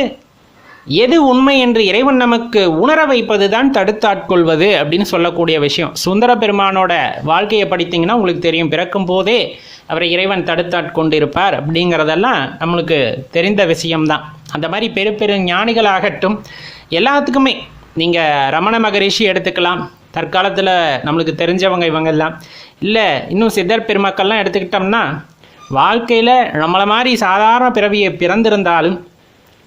Speaker 2: எது உண்மை என்று இறைவன் நமக்கு உணர வைப்பது தான் தடுத்தாட்கொள்வது அப்படின்னு சொல்லக்கூடிய விஷயம். சுந்தர பெருமானோட வாழ்க்கையை படித்தீங்கன்னா உங்களுக்கு தெரியும். பிறக்கும் போதே அவரை இறைவன் தடுத்தாட்கொண்டிருப்பார் அப்படிங்கிறதெல்லாம் நம்மளுக்கு தெரிந்த விஷயம்தான். அந்த மாதிரி பெரு ஞானிகளாகட்டும், எல்லாத்துக்குமே நீங்கள் ரமண மகரிஷி எடுத்துக்கலாம், தற்காலத்தில் நம்மளுக்கு தெரிஞ்சவங்க இவங்கெல்லாம், இல்லை இன்னும் சித்தர் பெருமக்கள்லாம் எடுத்துக்கிட்டோம்னா, வாழ்க்கையில் நம்மளை மாதிரி சாதாரண பிறவியை பிறந்திருந்தாலும்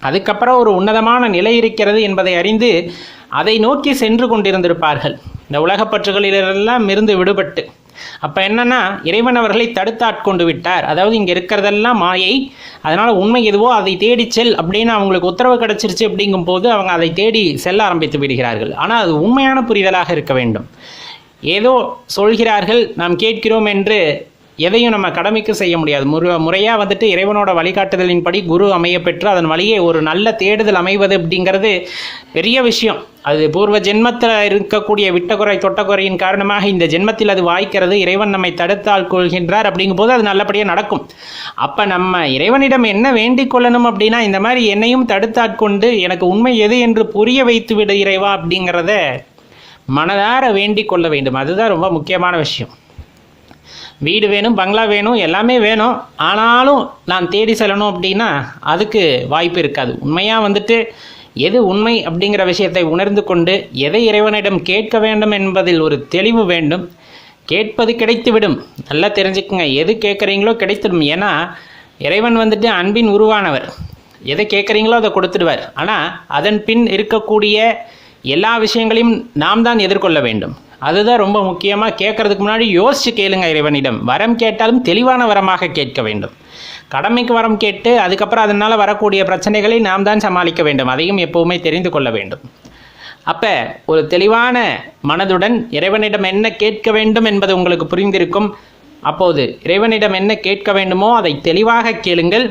Speaker 2: அதுக்கப்புறம் ஒரு உன்னதமான நிலை இருக்கிறது என்பதை அறிந்து அதை நோக்கி சென்று கொண்டிருந்திருப்பார்கள், இந்த உலகப்பற்றுகளிலெல்லாம் இருந்து விடுபட்டு. அப்போ என்னென்னா, இறைவன் அவர்களை தடுத்தாட்கொண்டு விட்டார். அதாவது இங்கே இருக்கிறதெல்லாம் மாயை, அதனால் உண்மை எதுவோ அதை தேடி செல் அப்படின்னு அவங்களுக்கு உத்தரவு கிடச்சிருச்சு. அப்படிங்கும்போது அவங்க அதை தேடி செல்ல ஆரம்பித்து விடுகிறார்கள். ஆனால் அது உண்மையான புரிதலாக இருக்க வேண்டும். ஏதோ சொல்கிறார்கள், நாம் கேட்கிறோம் என்று எதையும் நம்ம கடமைக்கு செய்ய முடியாது. முறையாக வந்துட்டு இறைவனோட வழிகாட்டுதலின்படி குரு அமைய பெற்று அதன் வழியே ஒரு நல்ல தேடுதல் அமைவது அப்படிங்கிறது பெரிய விஷயம். அது பூர்வ ஜென்மத்தில் இருக்கக்கூடிய விட்டக்குறை தொட்டக்குறையின் காரணமாக இந்த ஜென்மத்தில் அது வாய்க்கிறது. இறைவன் நம்மை தடுத்தால் கொள்கின்றார். அப்படிங்கும்போது அது நல்லபடியாக நடக்கும். அப்போ நம்ம இறைவனிடம் என்ன வேண்டிக் கொள்ளணும் அப்படின்னா, இந்த மாதிரி என்னையும் தடுத்தாட்கொண்டு எனக்கு உண்மை எது என்று புரிய வைத்து விடு இறைவா அப்படிங்கிறத மனதார வேண்டிக் கொள்ள வேண்டும். அதுதான் ரொம்ப முக்கியமான விஷயம். வீடு வேணும், பங்களா வேணும், எல்லாமே வேணும், ஆனாலும் நான் தேடி செல்லணும் அப்படின்னா அதுக்கு வாய்ப்பு இருக்காது. உண்மையாக வந்துட்டு எது உண்மை அப்படிங்கிற விஷயத்தை உணர்ந்து கொண்டு எதை இறைவனிடம் கேட்க வேண்டும் என்பதில் ஒரு தெளிவு வேண்டும். கேட்பது கிடைத்துவிடும், நல்லா தெரிஞ்சுக்குங்க. எது கேட்குறீங்களோ கிடைத்துடும். ஏன்னா இறைவன் வந்துட்டு அன்பின் உருவானவர். எதை கேட்குறீங்களோ அதை கொடுத்துடுவார். ஆனால் அதன் பின் இருக்கக்கூடிய எல்லா விஷயங்களையும் நாம் தான் எதிர்கொள்ள வேண்டும். அதுதான் ரொம்ப முக்கியமாக. கேட்கறதுக்கு முன்னாடி யோசித்து கேளுங்க இறைவனிடம். வரம் கேட்டாலும் தெளிவான வரமாக கேட்க வேண்டும். கடமைக்கு வரம் கேட்டு அதுக்கப்புறம் அதனால் வரக்கூடிய பிரச்சனைகளை நாம் தான் சமாளிக்க வேண்டும். அதையும் எப்போவுமே தெரிந்து கொள்ள வேண்டும். அப்போ ஒரு தெளிவான மனதுடன் இறைவனிடம் என்ன கேட்க வேண்டும் என்பது உங்களுக்கு புரிந்திருக்கும். அப்போது இறைவனிடம் என்ன கேட்க வேண்டுமோ அதை தெளிவாக கேளுங்கள்.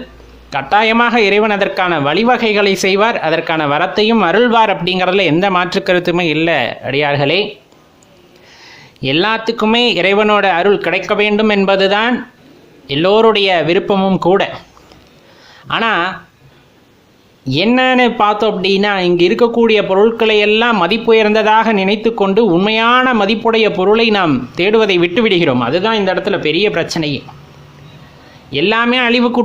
Speaker 2: கட்டாயமாக இறைவன் அதற்கான வழிவகைகளை செய்வார், அதற்கான வரத்தையும் அருள்வார். அப்படிங்கிறதுல எந்த மாற்று கருத்துமே இல்லை அடியார்களே. எல்லாத்துக்குமே இறைவனோட அருள் கிடைக்க வேண்டும் என்பதுதான் எல்லோருடைய விருப்பமும் கூட. ஆனால் என்னன்னு பார்த்தோம் அப்படின்னா, இங்கே இருக்கக்கூடிய பொருட்களை எல்லாம் மதிப்புயர்ந்ததாக நினைத்து கொண்டு உண்மையான மதிப்புடைய பொருளை நாம் தேடுவதை விட்டு விடுகிறோம். அதுதான் இந்த இடத்துல பெரிய பிரச்சனையே. எல்லாமே அழிவுக்கு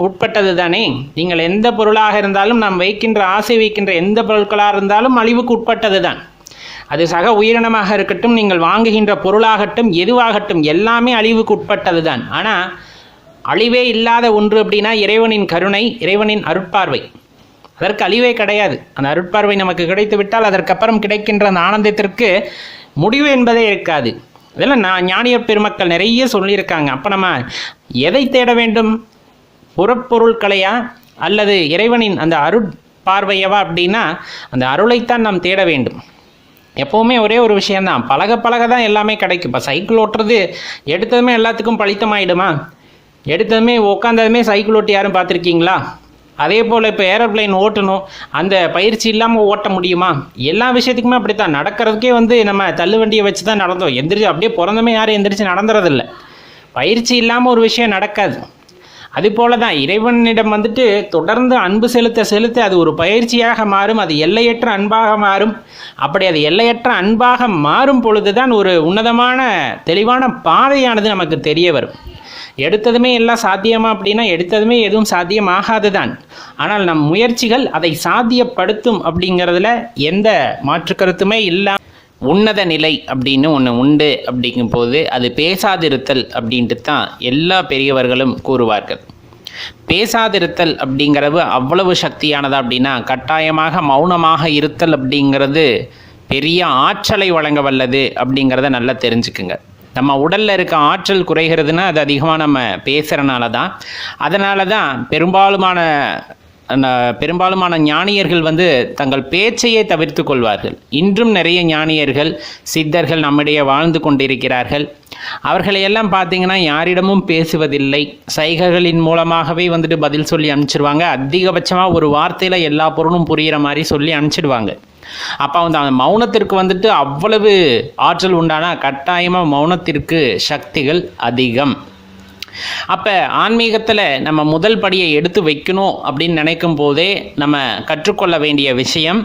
Speaker 2: உட்பட்டது தானே. நீங்கள் எந்த பொருளாக இருந்தாலும், நாம் வைக்கின்ற ஆசை வைக்கின்ற எந்த பொருட்களாக இருந்தாலும் அழிவுக்கு உட்பட்டது தான். அது சக உயிரினமாக இருக்கட்டும், நீங்கள் வாங்குகின்ற பொருளாகட்டும், எதுவாகட்டும், எல்லாமே அழிவுக்கு உட்பட்டது தான். ஆனால் அழிவே இல்லாத ஒன்று அப்படின்னா இறைவனின் கருணை, இறைவனின் அருட்பார்வை. அதற்கு அழிவே கிடையாது. அந்த அருட்பார்வை நமக்கு கிடைத்து விட்டால் அதற்கப்புறம் கிடைக்கின்ற அந்த ஆனந்தத்திற்கு முடிவு என்பதே இருக்காது. இதெல்லாம் ஞானியர் பெருமக்கள் நிறைய சொல்லியிருக்காங்க. அப்போ நம்ம எதை தேட வேண்டும்? புறப்பொருட்களையா அல்லது இறைவனின் அந்த அருட்பார்வையவா அப்படின்னா அந்த அருளைத்தான் நாம் தேட வேண்டும். எப்போவுமே ஒரே ஒரு விஷயந்தான், பழக பழக தான் எல்லாமே கிடைக்கும். இப்போ சைக்கிள் ஓட்டுறது எடுத்ததுமே எல்லாத்துக்கும் பழித்தமாயிடுமா? எடுத்ததுமே உட்காந்ததுமே சைக்கிள் ஓட்டி யாரும் பார்த்துருக்கீங்களா? அதே போல் இப்போ ஏரோப்ளைன் ஓட்டணும், அந்த பயிற்சி இல்லாமல் ஓட்ட முடியுமா? எல்லா விஷயத்துக்குமே அப்படி தான். நடக்கிறதுக்கே நம்ம தள்ளுவண்டியை வச்சு தான் நடந்தோம். எந்திரிச்சு அப்படியே பிறந்தமே யாரும் எந்திரிச்சு நடந்துறதில்லை. பயிற்சி இல்லாமல் ஒரு விஷயம் நடக்காது. அதுபோல தான் இறைவனிடம் தொடர்ந்து அன்பு செலுத்த அது ஒரு பயிற்சியாக மாறும். அது எல்லையற்ற அன்பாக மாறும். அப்படி அது எல்லையற்ற அன்பாக மாறும் பொழுது தான் ஒரு உன்னதமான தெளிவான பாதையானது நமக்கு தெரிய வரும். எடுத்ததுமே எல்லாம் சாத்தியமா அப்படின்னா எடுத்ததுமே எதுவும் சாத்தியமாகாது தான். ஆனால் நம் முயற்சிகள் அதை சாத்தியப்படுத்தும் அப்படிங்கிறதுல எந்த மாற்று கருத்துமே இல்லை. உன்னத நிலை அப்படின்னு ஒன்று உண்டு. அப்படிங்கும் போது அது பேசாதிருத்தல் அப்படின்ட்டு தான் எல்லா பெரியவர்களும் கூறுவார்கள். பேசாதிருத்தல் அப்படிங்கிறது அவ்வளவு சக்தியானதா அப்படின்னா, கட்டாயமாக மௌனமாக இருத்தல் அப்படிங்கிறது பெரிய ஆற்றலை வழங்க வல்லது அப்படிங்கிறத நல்லா தெரிஞ்சுக்குங்க. நம்ம உடலில் இருக்க ஆற்றல் குறைகிறதுனா அது அதிகமாக நம்ம பேசுகிறனால தான். அதனால தான் பெரும்பாலுமான ஞானியர்கள் தங்கள் பேச்சையே தவிர்த்து கொள்வார்கள். இன்றும் நிறைய ஞானியர்கள் சித்தர்கள் நம்மிடையே வாழ்ந்து கொண்டிருக்கிறார்கள். அவர்களையெல்லாம் பார்த்தீங்கன்னா யாரிடமும் பேசுவதில்லை. சைகைகளின் மூலமாகவே பதில் சொல்லி அனுப்பிச்சிடுவாங்க. அதிகபட்சமாக ஒரு வார்த்தையில் எல்லா பொருளும் புரிகிற மாதிரி சொல்லி அனுப்பிச்சிடுவாங்க. அப்போ அந்த மௌனத்திற்கு அவ்வளவு ஆற்றல் உண்டானா கட்டாயமாக மௌனத்திற்கு சக்திகள் அதிகம். அப்போ ஆன்மீகத்தில் நம்ம முதல் படியை எடுத்து வைக்கணும் அப்படின்னு நினைக்கும் போதே நம்ம கற்றுக்கொள்ள வேண்டிய விஷயம்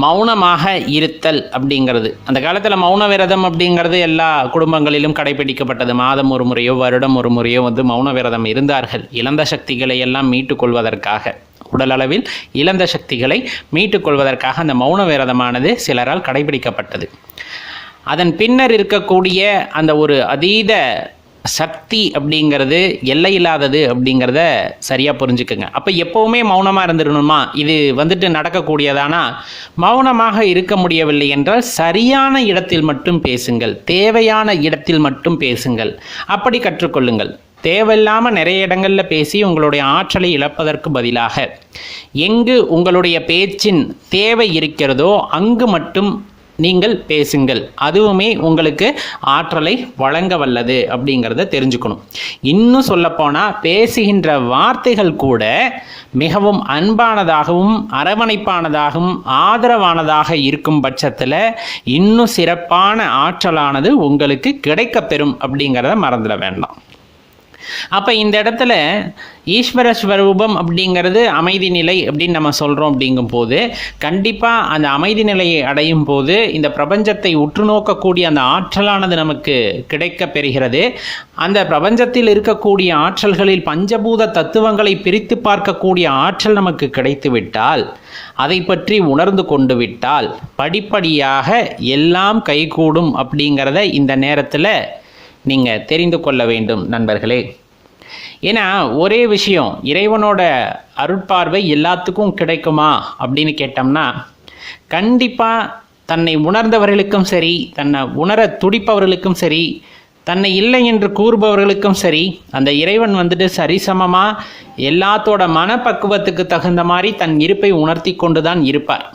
Speaker 2: மௌனமாக இருத்தல் அப்படிங்கிறது. அந்த காலத்தில் மௌன விரதம் அப்படிங்கிறது எல்லா குடும்பங்களிலும் கடைபிடிக்கப்பட்டது. மாதம் ஒரு முறையோ வருடம் ஒரு முறையோ மௌன விரதம் இருந்தார்கள். இழந்த சக்திகளை எல்லாம் மீட்டுக்கொள்வதற்காக, உடலளவில் இழந்த சக்திகளை மீட்டுக்கொள்வதற்காக அந்த மௌன விரதமானது சிலரால் கடைபிடிக்கப்பட்டது. அதன் பின்னர் இருக்கக்கூடிய அந்த ஒரு அதீத சக்தி அப்படிங்கிறது எல்லை இல்லாதது அப்படிங்கிறத சரியாக புரிஞ்சுக்குங்க. அப்போ எப்போவுமே மௌனமாக இருந்துடணுமா? இது நடக்கக்கூடியதானா? மௌனமாக இருக்க முடியவில்லை என்றால் சரியான இடத்தில் மட்டும் பேசுங்கள், தேவையான இடத்தில் மட்டும் பேசுங்கள். அப்படி கற்றுக்கொள்ளுங்கள். தேவையில்லாமல் நிறைய இடங்களில் பேசி உங்களுடைய ஆற்றலை இழப்பதற்கு பதிலாக எங்கு உங்களுடைய பேச்சின் தேவை இருக்கிறதோ அங்கு மட்டும் நீங்கள் பேசுங்கள். அதுவுமே உங்களுக்கு ஆற்றலை வழங்க வல்லது அப்படிங்கிறத தெரிஞ்சுக்கணும். இன்னும் சொல்லப்போனால் பேசுகின்ற வார்த்தைகள் கூட மிகவும் அன்பானதாகவும் அரவணைப்பானதாகவும் ஆதரவானதாக இருக்கும் பட்சத்தில் இன்னும் சிறப்பான ஆற்றலானது உங்களுக்கு கிடைக்கப்பெறும் அப்படிங்கிறத மறந்துட வேண்டாம். அப்போ இந்த இடத்துல ஈஸ்வர ஸ்வரூபம் அப்படிங்கிறது அமைதி நிலை அப்படின்னு நம்ம சொல்கிறோம். அப்படிங்கும்போது கண்டிப்பாக அந்த அமைதி நிலையை அடையும் போது இந்த பிரபஞ்சத்தை உற்று நோக்கக்கூடிய அந்த ஆற்றலானது நமக்கு கிடைக்க பெறுகிறது. அந்த பிரபஞ்சத்தில் இருக்கக்கூடிய ஆற்றல்களில் பஞ்சபூத தத்துவங்களை பிரித்து பார்க்கக்கூடிய ஆற்றல் நமக்கு கிடைத்து விட்டால், அதை பற்றி உணர்ந்து கொண்டு விட்டால் படிப்படியாக எல்லாம் கைகூடும் அப்படிங்கிறத இந்த நேரத்தில் நீங்கள் தெரிந்து கொள்ள வேண்டும் நண்பர்களே. ஏன்னா ஒரே விஷயம், இறைவனோட அருட்பார்வை எல்லாத்துக்கும் கிடைக்குமா அப்படின்னு கேட்டோம்னா, கண்டிப்பாக தன்னை உணர்ந்தவர்களுக்கும் சரி, தன்னை உணர துடிப்பவர்களுக்கும் சரி, தன்னை இல்லை என்று கூறுபவர்களுக்கும் சரி, அந்த இறைவன் வந்துட்டு சரிசமமாக எல்லாத்தோட மனப்பக்குவத்துக்கு தகுந்த மாதிரி தன் இருப்பை உணர்த்தி கொண்டு தான் இருப்பார்.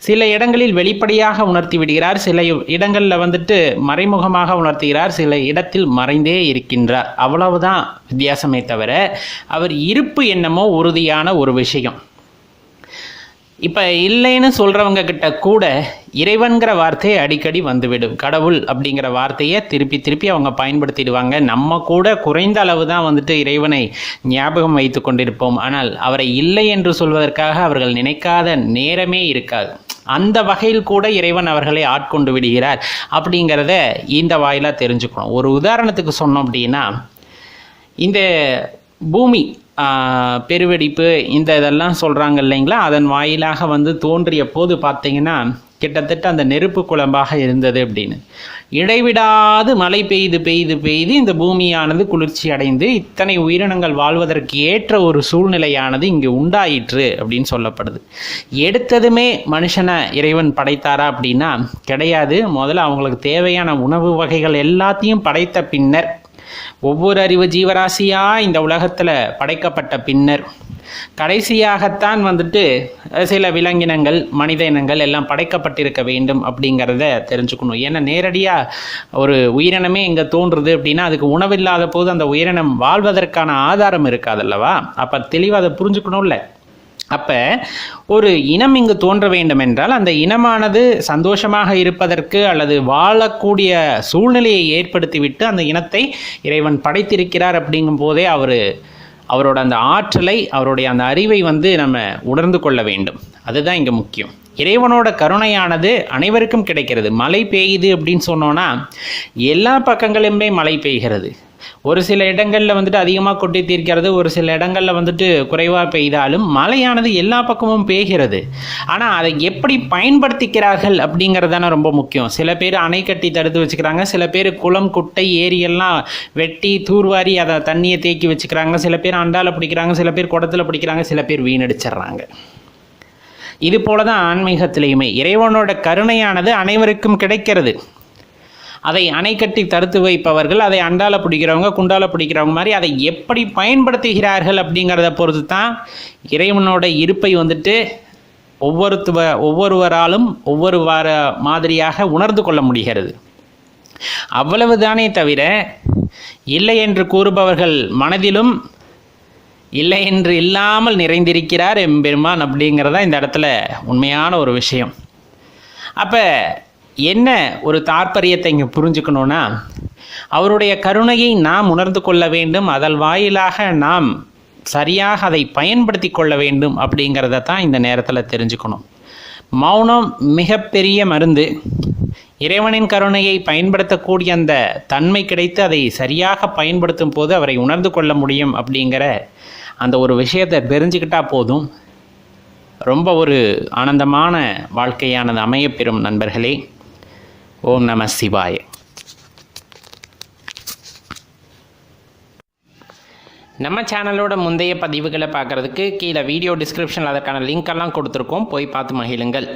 Speaker 2: சில இடங்களில் வெளிப்படையாக உணர்த்தி விடுகிறார், சில இடங்களில் வந்துட்டு மறைமுகமாக உணர்த்துகிறார், சில இடத்தில் மறைந்தே இருக்கின்றார். அவ்வளவுதான் வித்தியாசமே தவிர அவர் இருப்பு என்னமோ உறுதியான ஒரு விஷயம். இப்போ இல்லைன்னு சொல்கிறவங்க கிட்ட கூட இறைவன்கிற வார்த்தையை அடிக்கடி வந்துவிடும். கடவுள் அப்படிங்கிற வார்த்தையை திருப்பி திருப்பி அவங்க பயன்படுத்திடுவாங்க. நம்ம கூட குறைந்த அளவு தான் வந்துட்டு இறைவனை ஞாபகம் வைத்து கொண்டிருப்போம். ஆனால் அவரை இல்லை என்று சொல்வதற்காக அவர்கள் நினைக்காத நேரமே இருக்காது. அந்த வகையில் கூட இறைவன் அவர்களை ஆட்கொண்டு விடுகிறார் அப்படிங்கிறத இந்த வாயிலாக தெரிஞ்சுக்கணும். ஒரு உதாரணத்துக்கு சொன்னோம் அப்படின்னா, இந்த பூமி பெருவெடிப்பு இந்த இதெல்லாம் சொல்கிறாங்க இல்லைங்களா, அதன் வாயிலாக வந்து தோன்றிய போது பார்த்தீங்கன்னா கிட்டத்தட்ட அந்த நெருப்பு குழம்பாக இருந்தது அப்படின்னு. இடைவிடாது மழை பெய்து பெய்து பெய்து இந்த பூமியானது குளிர்ச்சி அடைந்து இத்தனை உயிரினங்கள் வாழ்வதற்கு ஏற்ற ஒரு சூழ்நிலையானது இங்கு உண்டாயிற்று அப்படின்னு சொல்லப்படுது. எடுத்ததுமே மனுஷனை இறைவன் படைத்தாரா அப்படின்னா கிடையாது. முதல்ல அவங்களுக்கு தேவையான உணவு வகைகள் எல்லாத்தையும் படைத்த பின்னர், ஒவ்வொரு அறிவு ஜீவராசியாக இந்த உலகத்தில் படைக்கப்பட்ட பின்னர் கடைசியாகத்தான் வந்துட்டு சில விலங்கினங்கள் மனித இனங்கள் எல்லாம் படைக்கப்பட்டிருக்க வேண்டும் அப்படிங்கிறத தெரிஞ்சுக்கணும். ஏன்னா நேரடியாக ஒரு உயிரினமே இங்கே தோன்றுறது அப்படின்னா அதுக்கு உணவில்லாத போது அந்த உயிரினம் வாழ்வதற்கான ஆதாரம் இருக்காதல்லவா. அப்போ தெளிவாக அதை புரிஞ்சுக்கணும்ல. அப்போ ஒரு இனம் இங்கு தோன்ற வேண்டும் என்றால் அந்த இனமானது சந்தோஷமாக இருப்பதற்கு அல்லது வாழக்கூடிய சூழ்நிலையை ஏற்படுத்திவிட்டு அந்த இனத்தை இறைவன் படைத்திருக்கிறார். அப்படிங்கும் போதே அவரோட அந்த ஆற்றலை, அவருடைய அந்த அறிவை வந்து நம்ம உணர்ந்து கொள்ள வேண்டும். அதுதான் இங்கே முக்கியம். இறைவனோட கருணையானது அனைவருக்கும் கிடைக்கிறது. மழை பெய்யுது அப்படின்னு சொன்னோன்னா எல்லா பக்கங்களிலுமே மழை பெய்கிறது. ஒரு சில இடங்களில் வந்துட்டு அதிகமாக கொட்டி தீர்க்கிறது, ஒரு சில இடங்களில் வந்துட்டு குறைவாக பெய்தாலும் மழையானது எல்லா பக்கமும் பெய்கிறது. ஆனால் அதை எப்படி பயன்படுத்திக்கிறார்கள் அப்படிங்கிறது தானே ரொம்ப முக்கியம். சில பேர் அணை கட்டி தடுத்து வச்சுக்கிறாங்க, சில பேர் குளம் குட்டை ஏரியெல்லாம் வெட்டி தூர்வாரி அதை தண்ணியை தேக்கி வச்சுக்கிறாங்க, சில பேர் அண்டால பிடிக்கிறாங்க, சில பேர் குடத்தில் பிடிக்கிறாங்க, சில பேர் வீணடிச்சிட்றாங்க. இது போல தான் ஆன்மீகத்திலையுமே இறைவனோட கருணையானது அனைவருக்கும் கிடைக்கிறது. அதை அணை கட்டி தடுத்து வைப்பவர்கள், அதை அண்டால பிடிக்கிறவங்க குண்டால பிடிக்கிறவங்க மாதிரி அதை எப்படி பயன்படுத்துகிறார்கள் அப்படிங்கிறத பொறுத்து தான் இறைவனோட இருப்பை வந்துட்டு ஒவ்வொருவராலும் ஒவ்வொரு மாதிரியாக உணர்ந்து கொள்ள முடிகிறது. அவ்வளவுதானே தவிர இல்லை என்று கூறுபவர்கள் மனதிலும் இல்லை என்று இல்லாமல் நிறைந்திருக்கிறார் எம்பெருமான் அப்படிங்கிறதா இந்த இடத்துல உண்மையான ஒரு விஷயம். அப்போ என்ன ஒரு தாற்பயத்தை இங்கே புரிஞ்சுக்கணுன்னா, அவருடைய கருணையை நாம் உணர்ந்து கொள்ள வேண்டும், அதன் வாயிலாக நாம் சரியாக அதை பயன்படுத்தி கொள்ள வேண்டும் அப்படிங்கிறத தான் இந்த நேரத்தில் தெரிஞ்சுக்கணும். மௌனம் மிகப்பெரிய மருந்து. இறைவனின் கருணையை பயன்படுத்தக்கூடிய அந்த தன்மை கிடைத்து அதை சரியாக பயன்படுத்தும் போது அவரை உணர்ந்து கொள்ள முடியும் அப்படிங்கிற அந்த ஒரு விஷயத்தை தெரிஞ்சுக்கிட்டால் போதும், ரொம்ப ஒரு ஆனந்தமான வாழ்க்கையானது அமையப்பெறும் நண்பர்களே. ஓம் நம சிவாய. நம்ம சேனலோட முந்தைய பதிவுகளை பார்க்குறதுக்கு கீழே வீடியோ டிஸ்கிரிப்ஷனில் அதற்கான லிங்க் எல்லாம் கொடுத்துருக்கோம், போய் பார்த்து மகிழுங்கள்.